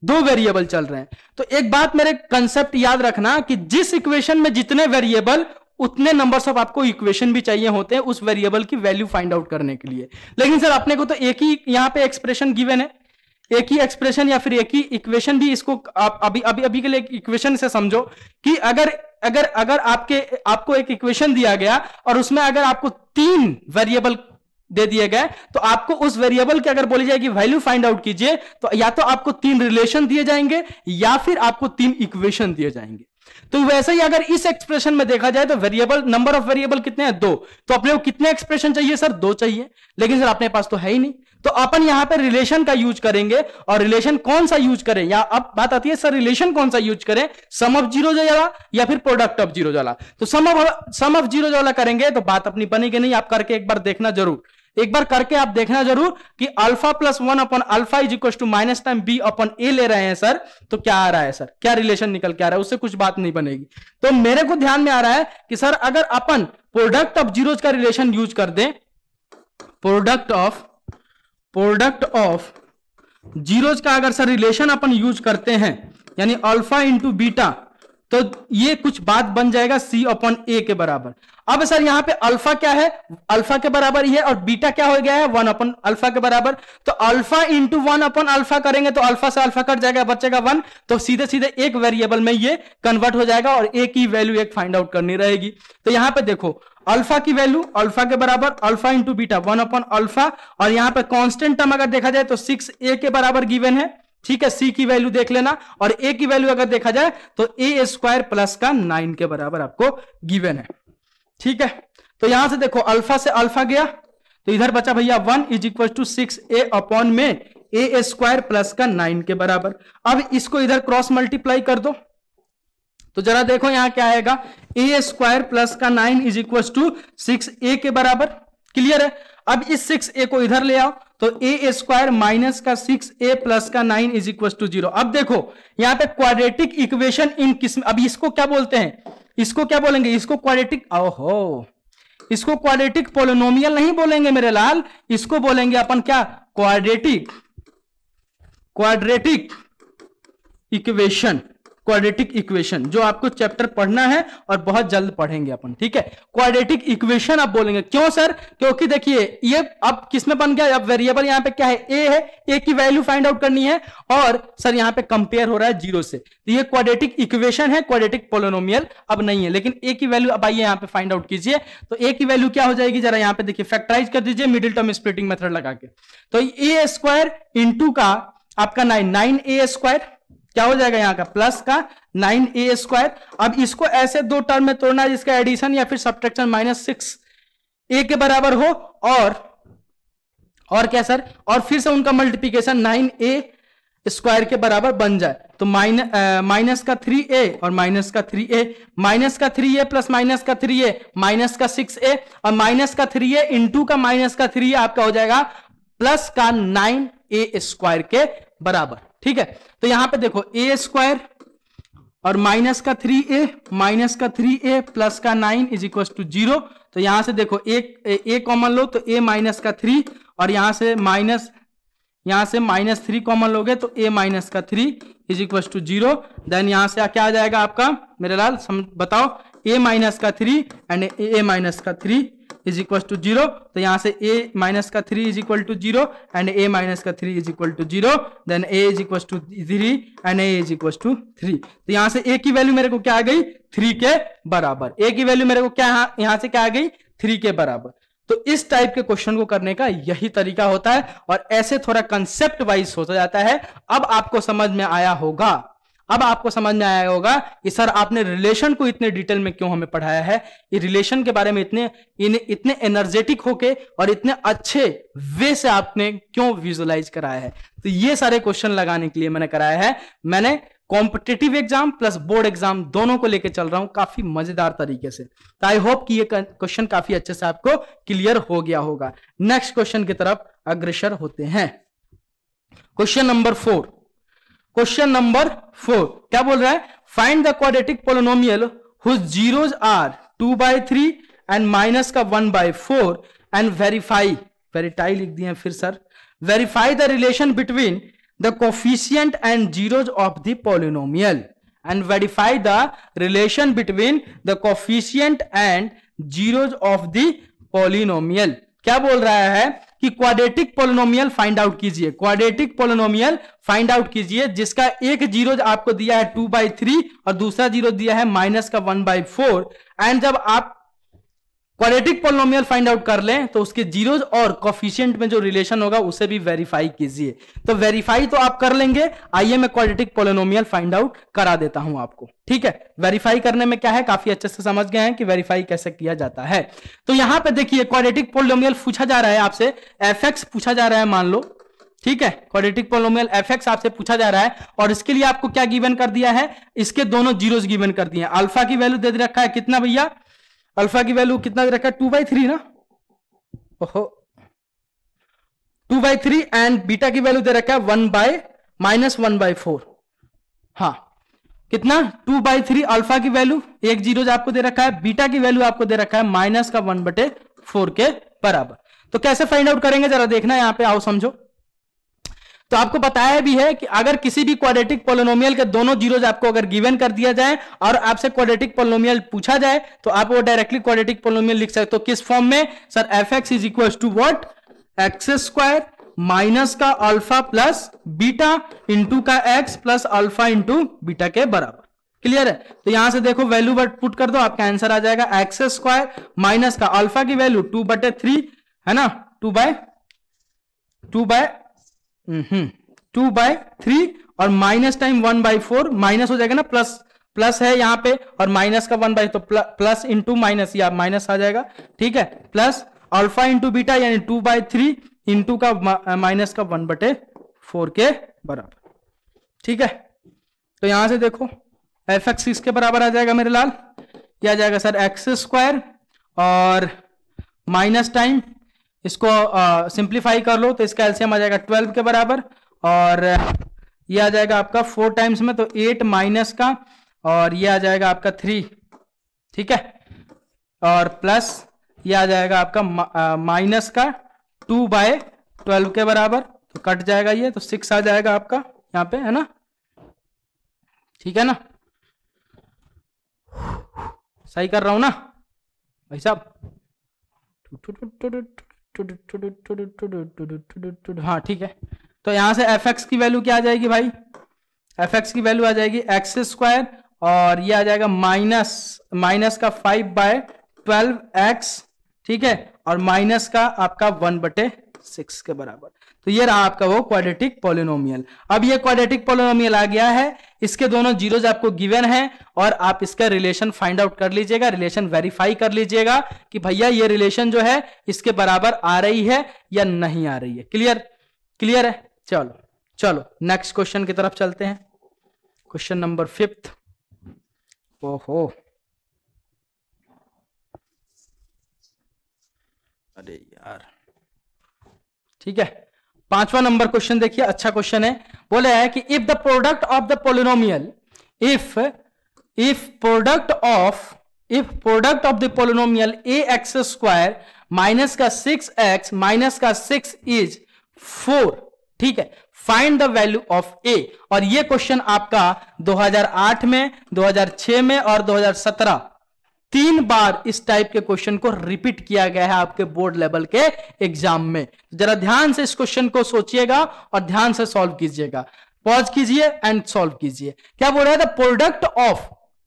S1: 2 वेरिएबल चल रहे हैं। तो एक बात मेरे कंसेप्ट याद रखना कि जिस इक्वेशन में जितने वेरिएबल उतने नंबर्स ऑफ आपको इक्वेशन भी चाहिए होते हैं उस वेरिएबल की वैल्यू फाइंड आउट करने के लिए। लेकिन सर अपने को तो एक ही यहां पे एक्सप्रेशन गिवन है, एक ही एक्सप्रेशन या फिर एक ही इक्वेशन भी, इसको आप अभी के लिए इक्वेशन से समझो कि अगर आपको एक इक्वेशन दिया गया और उसमें अगर आपको 3 वेरिएबल दे दिए गए, तो आपको उस वेरिएबल की अगर बोली जाएगी वैल्यू फाइंड आउट कीजिए, तो या तो आपको 3 रिलेशन दिए जाएंगे या फिर आपको 3 इक्वेशन दिए जाएंगे। तो वैसे ही अगर इस एक्सप्रेशन में देखा जाए तो वेरिएबल, नंबर ऑफ वेरिएबल कितने हैं, 2। तो अपने को कितने एक्सप्रेशन चाहिए सर, 2 चाहिए। लेकिन सर अपने पास तो है ही नहीं, तो अपन यहां पे रिलेशन का यूज करेंगे। और रिलेशन कौन सा यूज करें, या अब बात आती है सर रिलेशन कौन सा यूज करें, सम ऑफ जीरो वाला या फिर प्रोडक्ट ऑफ जीरो वाला। तो सम ऑफ जीरो वाला करेंगे तो बात अपनी बनेगी नहीं, आप करके एक बार देखना जरूर। एक बार करके आप देखना जरूर कि alpha plus 1 upon alpha is equal to minus time b upon a ले रहे हैं सर, तो क्या आ रहा है सर, क्या रिलेशन निकल के आ रहा है, उससे कुछ बात नहीं बनेगी। तो मेरे को ध्यान में आ रहा है कि सर अगर अपन प्रोडक्ट ऑफ जीरोज का रिलेशन यूज कर दें, प्रोडक्ट ऑफ जीरोज का अगर सर रिलेशन अपन यूज करते हैं, यानी अल्फा इंटू बीटा, तो ये कुछ बात बन जाएगा सी अपॉन ए के बराबर। अब सर यहां पे अल्फा क्या है, अल्फा के बराबर ही है, और बीटा क्या हो गया है 1 अपॉन अल्फा के बराबर। तो अल्फा इंटू 1 अपॉन अल्फा करेंगे तो अल्फा से अल्फा कट जाएगा, बचेगा 1, तो सीधे सीधे एक वेरिएबल में ये कन्वर्ट हो जाएगा और ए की वैल्यू एक फाइंड आउट करनी रहेगी। तो यहां पे देखो अल्फा की वैल्यू अल्फा के बराबर alpha into beta 1 upon alpha, और यहां पे कांस्टेंट टर्म अगर देखा जाए तो 6a के बराबर गिवन है, ठीक है। सी की वैल्यू देख लेना, और ए की वैल्यू अगर देखा जाए तो ए स्क्वायर प्लस का 9 के बराबर आपको गिवन है, ठीक है। तो यहां से देखो अल्फा से अल्फा गया, तो इधर बचा भैया 1 is equal to 6a upon में ए स्क्वायर प्लस का 9 के बराबर। अब इसको इधर क्रॉस मल्टीप्लाई कर दो, तो जरा देखो यहां क्या आएगा, ए स्क्वायर प्लस का 9 इज इक्वल टू 6a के बराबर, क्लियर है। अब इस 6a को इधर ले आओ, तो ए स्क्वायर माइनस का 6a प्लस का 9 इज इक्वल टू 0। अब देखो यहां पे क्वाड्रेटिक इक्वेशन इन किस्म, अब इसको क्या बोलते हैं, इसको क्या बोलेंगे, इसको क्वाड्रेटिक, ओहो, इसको क्वाड्रेटिक पोलिनोमियल नहीं बोलेंगे मेरे लाल, इसको बोलेंगे अपन क्या, क्वाड्रेटिक इक्वेशन, क्वाड्रेटिक इक्वेशन, जो आपको चैप्टर पढ़ना है और बहुत जल्द पढ़ेंगे अपन, ठीक है। क्वाड्रेटिक इक्वेशन आप बोलेंगे, क्यों सर, क्योंकि देखिए ये अब किसमें बन गया, अब वेरिएबल यहां पे क्या है, ए है, ए की वैल्यू फाइंड आउट करनी है, और सर यहां पे कंपेयर हो रहा है 0 से, तो ये क्वाड्रेटिक इक्वेशन है, क्वाड्रेटिक पोलिनोमियल अब नहीं है। लेकिन ए की वैल्यू अब आइए यहां पे फाइंड आउट कीजिए, तो ए की वैल्यू क्या हो जाएगी, जरा यहां पे देखिए, फैक्टराइज कर दीजिए मिडिल टर्म स्प्लिटिंग मेथड लगा के, तो ए स्क्वायर इंटू का आपका 9a स्क्वायर क्या हो जाएगा, यहां का प्लस का 9a स्क्वायर। अब इसको ऐसे दो टर्म में तोड़ना है जिसका एडिशन या फिर सब्ट्रैक्शन -6a के बराबर हो, और क्या सर, और फिर से उनका मल्टीप्लिकेशन 9a स्क्वायर के बराबर बन जाए, तो माइनस का 3a और माइनस का 3a, माइनस का 3a प्लस माइनस का 3a माइनस का 6a, और माइनस का 3a इंटू का माइनस का 3a आपका हो जाएगा प्लस का 9a स्क्वायर के बराबर, ठीक है। तो यहां पे देखो a स्क्वायर और माइनस का 3a प्लस का 9 इज इक्वल टू 0, तो यहां से देखो a कॉमन लो, तो a माइनस का 3, और यहां से -3 कॉमन लोगे तो a माइनस का 3 इज इक्वल टू 0। देन यहां से क्या आ जाएगा आपका मेरे लाल, बताओ, a माइनस का 3 एंड a माइनस का 3 इज इक्वल टू 0, तो यहां से a माइनस का 3 is equal to 0 and a minus का 3 is equal to 0, then a is equal to 3 and a is equal to 3। तो यहां से a की वैल्यू मेरे को क्या आ गई, 3 के बराबर, a की वैल्यू मेरे को क्या यहां से क्या आ गई, 3 के बराबर। तो इस टाइप के क्वेश्चन को करने का यही तरीका होता है, और ऐसे थोड़ा कंसेप्ट वाइज सोचा जाता है। अब आपको समझ में आया होगा, कि सर आपने रिलेशन को इतने डिटेल में क्यों हमें पढ़ाया है, ये रिलेशन के बारे में इतने एनर्जेटिक होके और इतने अच्छे वे से आपने क्यों विजुअलाइज कराया है। तो ये सारे क्वेश्चन लगाने के लिए मैंने कराया है। मैंने competitive exam plus board exam दोनों को लेकर चल रहा हूं काफी मजेदार तरीके से। तो आई होप कि ये क्वेश्चन काफी अच्छे से आपको क्लियर हो गया होगा। नेक्स्ट क्वेश्चन की तरफ अग्रसर होते हैं। क्वेश्चन नंबर 4 क्या बोल रहा है, find the quadratic polynomial whose zeros are 2/3 and minus का 1/4 एंड वेरीफाई लिख दिए फिर sir, verify the relation between the coefficient and zeros of the polynomial and verify the relation between the coefficient and zeros of the polynomial। क्या बोल रहा है कि क्वाड्रेटिक पोलिनोमियल फाइंड आउट कीजिए, क्वाड्रेटिक पोलिनोमियल फाइंड आउट कीजिए जिसका एक जीरो आपको दिया है 2/3 और दूसरा जीरो दिया है माइनस का 1/4, एंड जब आप क्वाड्रेटिक पोलिनोमियल फाइंड आउट कर लें तो उसके जीरोज और कोफिशिएंट में जो रिलेशन होगा उसे भी वेरीफाई कीजिए। तो वेरीफाई तो आप कर लेंगे, आइए मैं क्वाड्रेटिक पोलिनोमियल फाइंड आउट करा देता हूं आपको, ठीक है। वेरीफाई करने में क्या है, काफी अच्छे से समझ गए हैं कि वेरीफाई कैसे किया जाता है। तो यहां पे देखिए क्वाड्रेटिक पोलिनोमियल पूछा जा रहा है आपसे, एफ पूछा जा रहा है मान लो, ठीक है। क्वाड्रेटिक पोलिनोमियल एफ आपसे पूछा जा रहा है और इसके लिए आपको क्या गिवन कर दिया है, इसके दोनों जीरोज गिवन कर दिए हैं। अल्फा की वैल्यू दे रखा है कितना भैया, अल्फा की वैल्यू कितना दे रखा है 2/3 ना, ओहो 2/3 एंड बीटा की वैल्यू दे रखा है -1/4। हाँ, कितना 2/3 अल्फा की वैल्यू, एक जीरो आपको दे रखा है, बीटा की वैल्यू आपको दे रखा है -1/4 के बराबर। तो कैसे फाइंड आउट करेंगे जरा देखना, यहां पे आओ समझो। तो आपको बताया भी है कि अगर किसी भी क्वाड्रेटिक पोलिनोमियल के दोनों जीरोज आपको अगर गिवन कर दिया जाए और आपसे क्वाड्रेटिक पोलिनोमियल पूछा जाए तो आप वो डायरेक्टली क्वाड्रेटिक पोलिनोमियल लिख सकते हो। किस फॉर्म में sir? fx is equal to what? x² minus का अल्फा प्लस बीटा इंटू का x plus alpha into beta के बराबर। क्लियर है? तो यहां से देखो वैल्यू पुट कर दो, आपका आंसर आ जाएगा x² माइनस का अल्फा की वैल्यू 2/3 है ना, 2/3 और माइनस टाइम 1/4, माइनस हो जाएगा ना, प्लस है यहां पे और माइनस का 1/, तो प्लस इंटू माइनस, या माइनस आ जाएगा, ठीक है, प्लस अल्फा इंटू बीटा यानी 2/3 इंटू का माइनस का 1/4 के बराबर। ठीक है, तो यहां से देखो fx किसके बराबर आ जाएगा मेरे लाल? ये आ जाएगा सर x² और माइनस टाइम इसको सिंप्लीफाई कर लो तो इसका एलसीएम आ जाएगा 12 के बराबर, और ये आ जाएगा आपका 4 टाइम्स में तो 8 माइनस का, और ये आ जाएगा आपका 3, ठीक है, और प्लस ये आ जाएगा आपका माइनस का 2/12 के बराबर, तो कट जाएगा ये, तो 6 आ जाएगा आपका यहाँ पे, है ना, ठीक है ना, सही कर रहा हूं ना भाई साहब? हाँ ठीक है, तो यहां से fx की वैल्यू क्या आ जाएगी भाई? fx की वैल्यू आ जाएगी x² और ये आ जाएगा माइनस का 5/12x, ठीक है, और माइनस का आपका 1/6 के बराबर। तो ये रहा आपका वो क्वाड्रेटिक पॉलिनोमियल। अब ये क्वाड्रेटिक पॉलिनोमियल आ गया है, इसके दोनों जीरोज आपको गिवन है और आप इसका रिलेशन फाइंड आउट कर लीजिएगा, रिलेशन वेरीफाई कर लीजिएगा कि भैया ये रिलेशन जो है इसके बराबर आ रही है या नहीं आ रही है। क्लियर? क्लियर है? चलो चलो नेक्स्ट क्वेश्चन की तरफ चलते हैं। Question number 5। ओहो, अरे यार, ठीक है, 5वां नंबर क्वेश्चन देखिए, अच्छा क्वेश्चन है। बोले है कि if the product of the polynomial, if product of the polynomial ax² minus का 6x माइनस का 6 इज 4, ठीक है, find the value of a। और ये क्वेश्चन आपका 2008 में, 2006 में और 2017 3 बार इस टाइप के क्वेश्चन को रिपीट किया गया है आपके बोर्ड लेवल के एग्जाम में। जरा ध्यान से इस क्वेश्चन को सोचिएगा और ध्यान से सॉल्व कीजिएगा, पॉज कीजिए एंड सॉल्व कीजिए। क्या बोल रहा है? The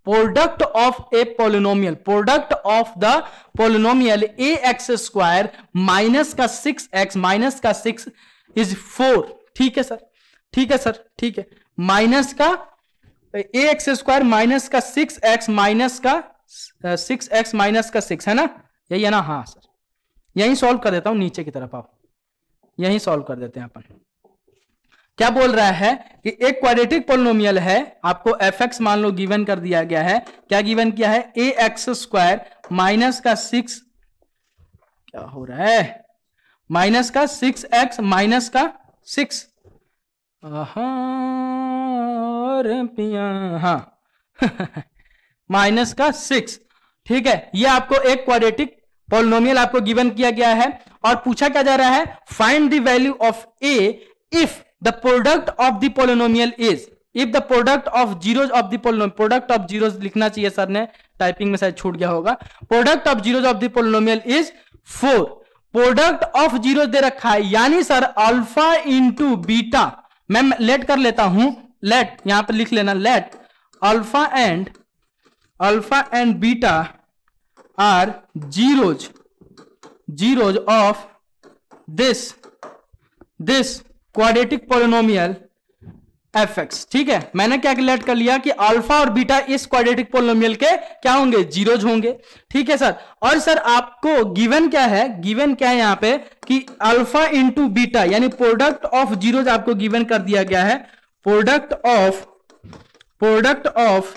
S1: product of A polynomial, product of the polynomial ax² minus का 6x माइनस का 6 इज 4। ठीक है सर, ठीक है सर, ठीक है, माइनस का ax² माइनस का 6x माइनस का 6x माइनस का 6 है ना, यही है ना? हाँ सर, यही सॉल्व कर देता हूं, नीचे की तरफ आओ, यही सॉल्व कर देते हैं अपन। क्या बोल रहा है कि एक क्वाड्रेटिक पोलिनोमियल है, आपको fx मान लो गिवन कर दिया गया है। क्या गिवन किया है? ax² माइनस का 6, क्या हो रहा है, माइनस का 6x माइनस का 6, हाँ माइनस का 6, ठीक है। ये आपको एक क्वाड्रेटिक पॉलिनोमियल आपको गिवन किया गया है और पूछा क्या जा रहा है? Find the value of a if the product of the polynomial is, if the product of zeros of the polynomial, product of zeros लिखना चाहिए सर ने, टाइपिंग में शायद छूट गया होगा। Product of zeros of the polynomial is 4, product of zeros दे रखा है, यानी सर अल्फा इंटू बीटा, मैं लेट कर लेता हूं, लेट यहां पर लिख लेना, let alpha and beta are zeros of this quadratic polynomial fx। ठीक है, मैंने क्या कैलकुलेट कर लिया कि अल्फा और बीटा इस क्वाड्रेटिक पॉलिनोमियल के क्या होंगे? जीरोज होंगे। ठीक है सर, और सर आपको गिवन क्या है? गिवन क्या है यहां पे कि अल्फा इंटू बीटा, यानी प्रोडक्ट ऑफ जीरोज आपको गिवन कर दिया गया है। प्रोडक्ट ऑफ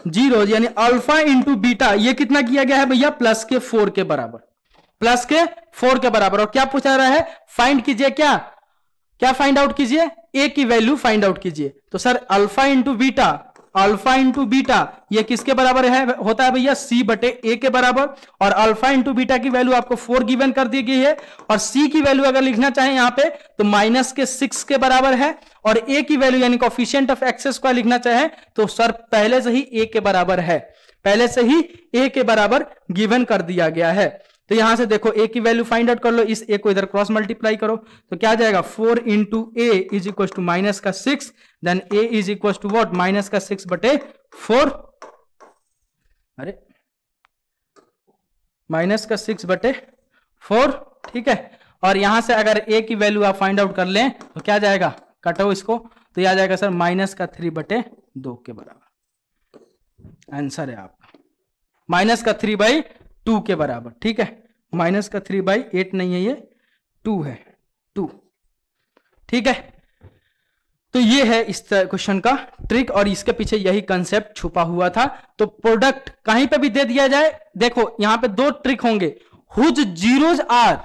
S1: जीरोज यानी अल्फा इंटू बीटा, ये कितना किया गया है भैया? +4 के बराबर। प्लस के 4 के बराबर। और क्या पूछा रहा है, फाइंड कीजिए, क्या क्या फाइंड आउट कीजिए, ए की वैल्यू फाइंड आउट कीजिए। तो sir alpha into beta, alpha into beta ये किसके बराबर है, होता है भैया सी बटे ए के बराबर। और अल्फा इंटू बीटा की वैल्यू आपको 4 गिवन कर दी गई है, और सी की वैल्यू अगर लिखना चाहें यहां पे तो माइनस के 6 के बराबर है। और ए की वैल्यू यानी कोफिशिएंट ऑफ एक्स स्क्वायर लिखना चाहें तो सर पहले से ही ए के बराबर है, पहले से ही ए के बराबर गिवन कर दिया गया है। तो यहां से देखो ए की वैल्यू फाइंड आउट कर लो, इस ए को इधर क्रॉस मल्टीप्लाई करो तो क्या आ जाएगा 4 into a is equal to minus का 6, then a is equal to what minus का 6 बटे 4, अरे माइनस का 6 बटे 4, ठीक है। और यहां से अगर ए की वैल्यू आप फाइंड आउट कर लें तो क्या जाएगा, कटो इसको, तो यह आ जाएगा सर माइनस का 3 बटे 2 के बराबर। आंसर है आपका माइनस का 3/2 के बराबर, ठीक है। माइनस का 3/8 नहीं है, ये 2 है, 2, ठीक है। तो ये है इस क्वेश्चन का ट्रिक, और इसके पीछे यही कंसेप्ट छुपा हुआ था। तो प्रोडक्ट कहीं पे भी दे दिया जाए, देखो यहां पे 2 ट्रिक होंगे, whose zeros are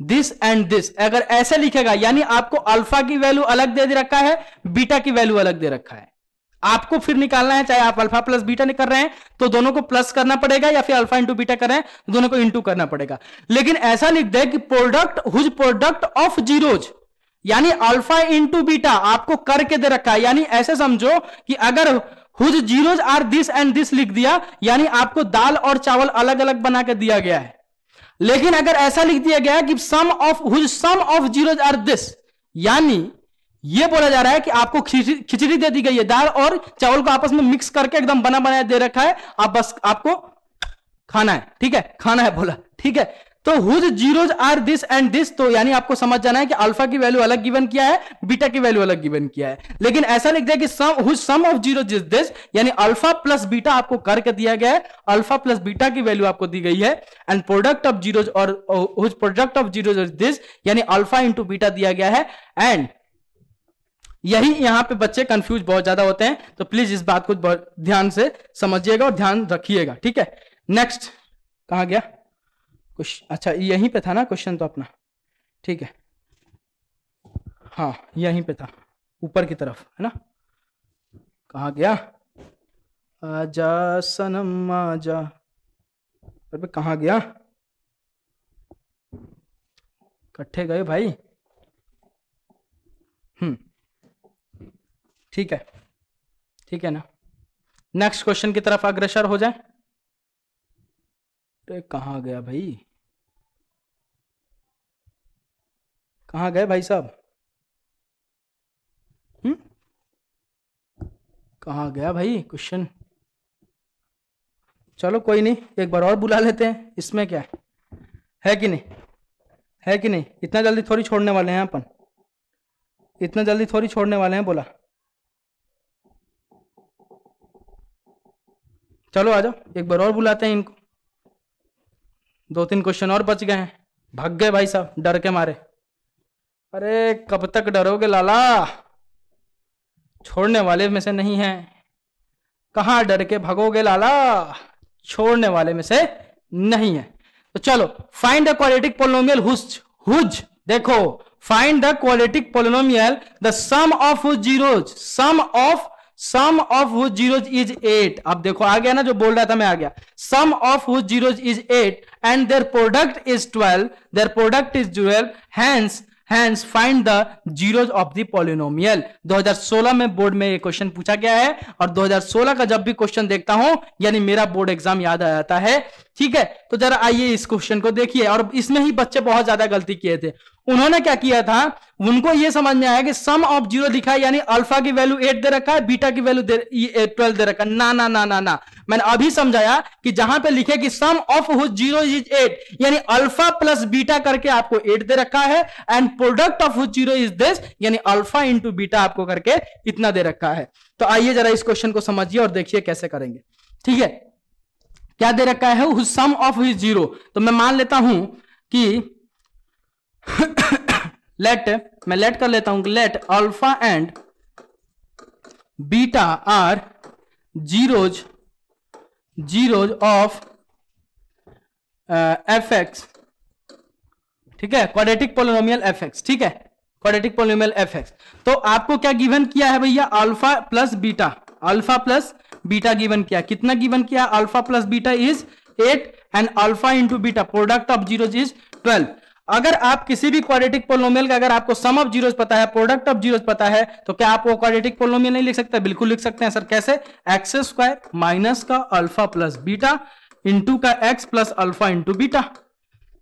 S1: this and this. अगर ऐसे लिखेगा यानी आपको अल्फा की वैल्यू अलग दे रखा है, बीटा की वैल्यू अलग दे रखा है, आपको फिर निकालना है, चाहे आप अल्फा प्लस बीटा कर रहे हैं तो दोनों को प्लस करना पड़ेगा, या फिर अल्फा इंटू बीटा कर रहे हैं तो दोनों को इंटू करना पड़ेगा। लेकिन ऐसा लिख दे कि product whose product of zeros, यानी अल्फा इंटू बीटा आपको करके दे रखा है। यानी ऐसे समझो कि अगर whose zeros are this and this लिख दिया यानी आपको दाल और चावल अलग अलग बना के दिया गया है। लेकिन अगर ऐसा लिख दिया गया कि sum of zeros are this, यानी यह बोला जा रहा है कि आपको खिचड़ी दे दी गई है, दाल और चावल को आपस में मिक्स करके एकदम बना बनाया दे रखा है, आप बस आपको खाना है, ठीक है, खाना है बोला, ठीक है। तो whose zeros are this and this, तो यानी आपको समझ जाना है कि अल्फा की वैल्यू अलग गिवन किया है, बीटा की वैल्यू अलग गिवन किया है। लेकिन ऐसा लिख दिया कि sum of zeros is this, यानी अल्फा प्लस बीटा आपको करके दिया गया है, अल्फा प्लस बीटा की वैल्यू आपको दी गई है, एंड प्रोडक्ट ऑफ जीरोज और whose product of zeros is this, यानी अल्फा इंटू बीटा दिया गया है। एंड यही यहां पे बच्चे कंफ्यूज बहुत ज्यादा होते हैं, तो प्लीज इस बात को बहुत ध्यान से समझिएगा और ध्यान रखिएगा, ठीक है। नेक्स्ट कहां गया कुछ, अच्छा यहीं पे था ना क्वेश्चन तो अपना, ठीक है, हाँ यहीं पे था, ऊपर की तरफ है ना, कहां गया, आजा सनम आजा, अरे कहां गया, इकट्ठे गए भाई, ठीक है, ठीक है ना। नेक्स्ट क्वेश्चन की तरफ अग्रसर हो जाए। अरे कहां गया भाई, कहां गए भाई साहब, कहां गया भाई क्वेश्चन, चलो कोई नहीं, एक बार और बुला लेते हैं, इसमें क्या है कि नहीं, है कि नहीं, इतना जल्दी थोड़ी छोड़ने वाले हैं अपन, इतना जल्दी थोड़ी छोड़ने वाले हैं, बोला चलो आ जाओ, एक बार और बुलाते हैं इनको, 2-3 क्वेश्चन और बच गए हैं, भाग गए भाई साहब डर के मारे। अरे कब तक डरोगे लाला, छोड़ने वाले में से नहीं है, कहां डर के भागोगे लाला, छोड़ने वाले में से नहीं है। तो चलो find the quadratic polynomial whose, देखो find the quadratic polynomial the sum of whose zeros, sum of whose zeros is 8। अब देखो आ गया ना, जो बोल रहा था मैं आ गया, sum of whose zeros is 8 and their product is 12, their product is 12, hence find the zeros of the polynomial. 2016 में बोर्ड में ये क्वेश्चन पूछा गया है, और 2016 का जब भी क्वेश्चन देखता हूं यानी मेरा बोर्ड एग्जाम याद आ जाता है, ठीक है। तो जरा आइए इस क्वेश्चन को देखिए, और इसमें ही बच्चे बहुत ज्यादा गलती किए थे। उन्होंने क्या किया था, उनको यह समझ में आया कि सम ऑफ जीरो लिखा है यानी अल्फा की वैल्यू 8 दे रखा है, बीटा की वैल्यू 12 दे रखा है। ना ना ना ना ना, मैंने अभी समझाया कि जहां पे लिखे कि sum of whose zero is 8 यानी अल्फा प्लस बीटा करके आपको 8 दे रखा है, and product of whose zero is this यानी अल्फा इंटू बीटा आपको करके इतना दे रखा है। तो आइए जरा इस क्वेश्चन को समझिए और देखिए कैसे करेंगे, ठीक है। क्या दे रखा है, सम ऑफ हुज जीरो, तो मैं मान लेता हूं कि मैं लेट कर लेता हूं, let alpha and beta are zeros of f x ठीक है, क्वाड्रेटिक पोलिनोमियल fx, ठीक है, क्वाड्रेटिक पोलिनोमियल fx। तो आपको क्या गिवन किया है भैया, alpha plus beta, alpha plus beta given किया, कितना गिवन किया, alpha plus beta is 8 and alpha into beta product of zeros is 12। अगर आप किसी भी क्वाड्रेटिक पोलिनोमियल का अगर आपको सम ऑफ जीरोज पता है, प्रोडक्ट ऑफ जीरोज पता है, तो क्या आप वो क्वाड्रेटिक पोलिनोमियल नहीं लिख सकते? बिल्कुल लिख सकते हैं सर। कैसे? एक्स स्क्वायर माइनस का अल्फा प्लस बीटा इंटू का x plus alpha into beta,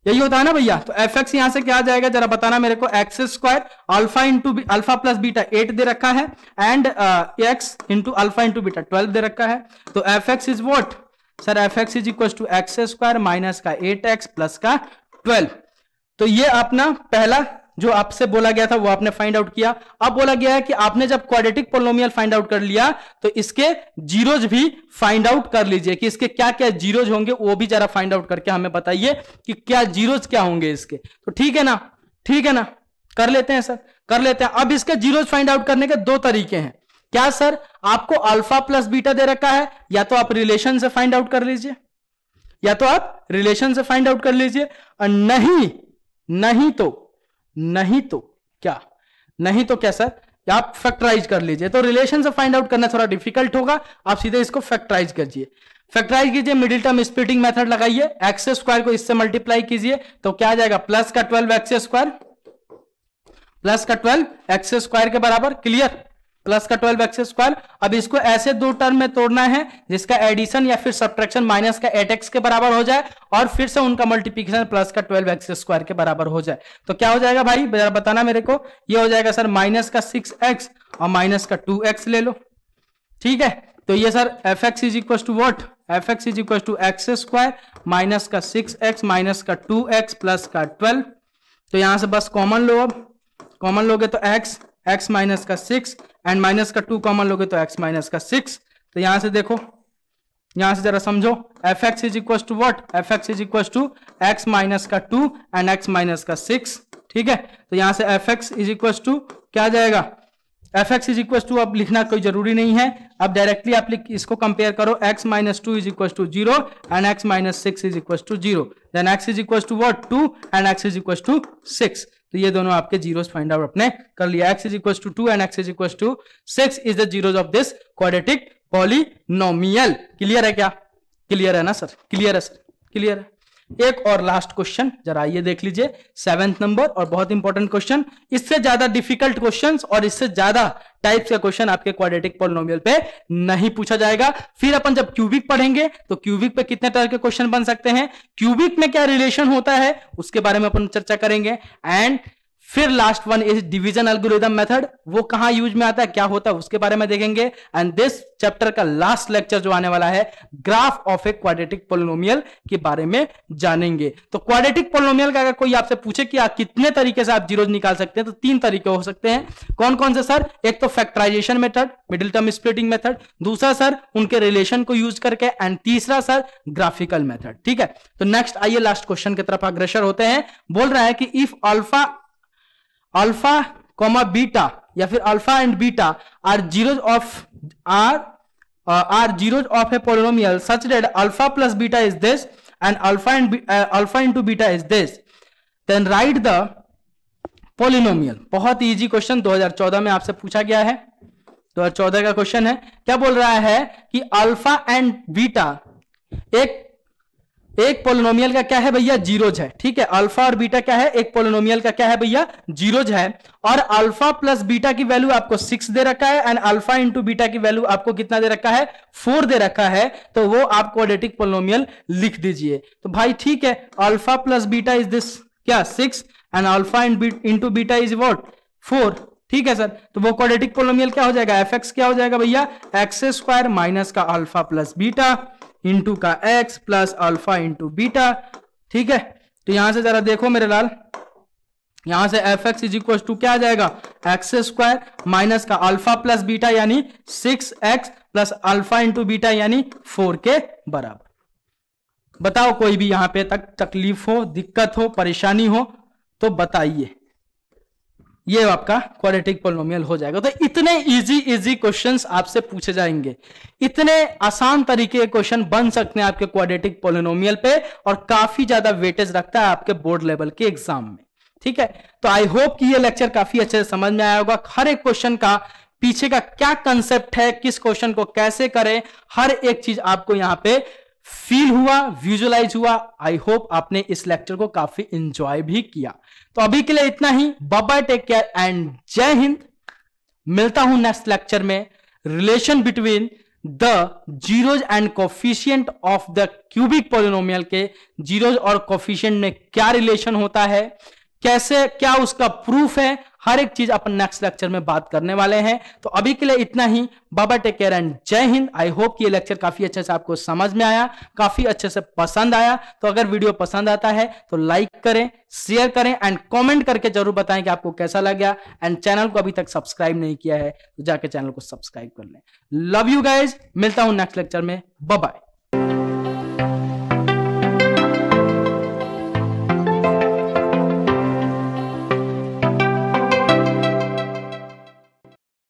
S1: यही होता है ना भैया। तो एफ एक्स यहां से क्या आ जाएगा जरा बताना मेरे को, x square alpha into alpha plus beta 8 दे रखा है and x into alpha into beta 12 दे रखा है। तो f x is what sir, f x is equal to x square minus का 8x प्लस का 12। तो ये अपना पहला जो आपसे बोला गया था वो आपने फाइंड आउट किया। अब बोला गया है कि आपने जब क्वाड्रेटिक पोलिनोमियल फाइंड आउट कर लिया तो इसके जीरोज भी फाइंड आउट कर लीजिए कि इसके क्या क्या जीरोज होंगे, वो भी जरा फाइंड आउट करके हमें बताइए कि क्या जीरोज क्या होंगे इसके। तो ठीक है ना, ठीक है ना, कर लेते हैं सर, कर लेते हैं। अब इसके जीरोज फाइंड आउट करने के दो तरीके हैं। क्या सर, आपको अल्फा प्लस बीटा दे रखा है, या तो आप रिलेशन से फाइंड आउट कर लीजिए, या तो आप रिलेशन से फाइंड आउट कर लीजिए, और नहीं तो क्या सर, आप फैक्टराइज कर लीजिए। तो रिलेशन से फाइंड आउट करना थोड़ा डिफिकल्ट होगा, आप सीधे इसको फैक्टराइज कीजिए। फैक्टराइज कीजिए, मिडिल टर्म स्प्लिटिंग मेथड लगाइए, एक्स स्क्वायर को इससे मल्टीप्लाई कीजिए तो क्या आ जाएगा, प्लस का 12 एक्स स्क्वायर, प्लस का 12 एक्स स्क्वायर के बराबर, क्लियर, प्लस का 12 एक्स स्क्वायर। अब इसको ऐसे दो टर्म में तोड़ना है जिसका एडिशन या फिर सब्ट्रैक्शन माइनस का 8x के बराबर हो जाए और फिर से उनका मल्टीप्लिकेशन प्लस का 12 एक्स स्क्वायर के बराबर हो जाए। तो क्या हो जाएगा भाई, बताना मेरे को, ये हो जाएगा सर माइनस का 6x और माइनस का 2x ले लो, ठीक है। तो ये sir f x is equal to what, f x is equal to x square minus का 6x माइनस का 2x प्लस का 12। तो यहां से बस कॉमन लो, अब कॉमन लोगे तो x माइनस का 6 एंड माइनस का 2 कॉमन लोगे तो x माइनस का 6। तो यहां से देखो, यहां से जरा समझो, f x is equal to what, f x is equal to x minus का 2 एंड x माइनस का 6, ठीक है। तो यहां से f x is equal to क्या आ जाएगा, f x is equal to अब लिखना कोई जरूरी नहीं है, अब डायरेक्टली आप इसको कंपेयर करो, x minus 2 is equal to 0 and x minus 6 is equal to 0, then x is equal to what 2 and x is equal to 6। तो ये दोनों आपके जीरोस फाइंड आउट अपने कर लिया, x is equal to 2 and x is equal to 6 is the zeros of this quadratic polynomial. Clear है क्या, क्लियर है ना सर, क्लियर है सर, क्लियर है। एक और लास्ट क्वेश्चन जरा ये देख लीजिए, 7th नंबर और बहुत इंपॉर्टेंट क्वेश्चन, इससे ज्यादा डिफिकल्ट क्वेश्चंस और इससे ज्यादा टाइप्स का क्वेश्चन आपके क्वाड्रेटिक पॉलिनोमियल पे नहीं पूछा जाएगा। फिर अपन जब क्यूबिक पढ़ेंगे तो क्यूबिक पे कितने तरह के क्वेश्चन बन सकते हैं, क्यूबिक में क्या रिलेशन होता है उसके बारे में अपन चर्चा करेंगे, एंड फिर last one is division algorithm method, वो कहां यूज में आता है, क्या होता है उसके बारे में देखेंगे। एंड दिस चैप्टर का लास्ट लेक्चर जो आने वाला है, graph of a quadratic polynomial के बारे में जानेंगे। तो क्वाड्रेटिक पॉलिनोमियल का अगर कोई आपसे पूछे कि आप कितने तरीके से आप जीरोज निकाल सकते हैं, तो 3 तरीके हो सकते हैं। कौन कौन से सर, एक तो factorization method, middle term splitting method, दूसरा सर उनके रिलेशन को यूज करके, एंड तीसरा सर ग्राफिकल मेथड, ठीक है। तो नेक्स्ट आइए लास्ट क्वेश्चन की तरफ अग्रसर होते हैं। बोल रहा है कि इफ अल्फा कॉमा बीटा या फिर alpha and beta are zeros of a polynomial such that alpha plus beta is this and alpha into beta is this, then write the polynomial. बहुत इजी क्वेश्चन 2014 में आपसे पूछा गया है, 2014 का क्वेश्चन है। क्या बोल रहा है कि अल्फा एंड बीटा एक पॉलिनोमियल का क्या है भैया, जीरोज है, ठीक है। अल्फा और बीटा क्या है, एक पॉलिनोमियल का क्या है भैया, जीरोज है। और अल्फा प्लस बीटा की वैल्यू आपको 6 दे रखा है एंड अल्फा इंटू बीटा की वैल्यू आपको कितना दे रखा है, 4 दे रखा है। तो वो आप क्वाड्रेटिक पॉलिनोमियल लिख दीजिए। तो भाई ठीक है, alpha plus beta is this क्या 6 and alpha into beta is what 4, ठीक है सर। तो वो क्वाड्रेटिक पॉलिनोमियल क्या हो जाएगा, एफ एक्स क्या हो जाएगा भैया, एक्स स्क्वायर माइनस का अल्फा प्लस बीटा इंटू का x plus alpha into beta, ठीक है। तो यहां से जरा देखो मेरे लाल, यहां से f x is equal to क्या आ जाएगा, एक्स स्क्वायर माइनस का अल्फा प्लस बीटा यानी 6x plus alpha into beta यानी 4 के बराबर। बताओ कोई भी यहां पे तकलीफ हो, दिक्कत हो, परेशानी हो तो बताइए। ये आपका क्वाड्रेटिक पॉलिनोमियल हो जाएगा। तो इतने इजी क्वेश्चंस आपसे पूछे जाएंगे, इतने आसान तरीके के क्वेश्चन बन सकते हैं आपके क्वाड्रेटिक पॉलिनोमियल पे, और काफी ज्यादा वेटेज रखता है आपके बोर्ड लेवल के एग्जाम में। ठीक है, तो आई होप कि ये लेक्चर काफी अच्छे से समझ में आया होगा। हर एक क्वेश्चन का पीछे का क्या कंसेप्ट है, किस क्वेश्चन को कैसे करें, हर एक चीज आपको यहां पे फील हुआ, विजुअलाइज हुआ। आई होप आपने इस लेक्चर को काफी इंजॉय भी किया। तो अभी के लिए इतना ही। Bye bye, take care and जय हिंद। मिलता हूं नेक्स्ट लेक्चर में। Relation between the zeros and coefficient of the cubic polynomial के जीरोज और कोफिशिएंट में क्या रिलेशन होता है, कैसे, क्या उसका प्रूफ है, हर एक चीज अपन नेक्स्ट लेक्चर में बात करने वाले हैं। तो अभी के लिए इतना ही। Bye bye, take care and जय हिंद। आई होप कि ये लेक्चर काफी अच्छे से आपको समझ में आया, काफी अच्छे से पसंद आया। तो अगर वीडियो पसंद आता है तो लाइक करें, शेयर करें एंड कमेंट करके जरूर बताएं कि आपको कैसा लगा। एंड चैनल को अभी तक सब्सक्राइब नहीं किया है तो जाके चैनल को सब्सक्राइब कर लें। लव यू गाइज, मिलता हूं नेक्स्ट लेक्चर में। Bye bye.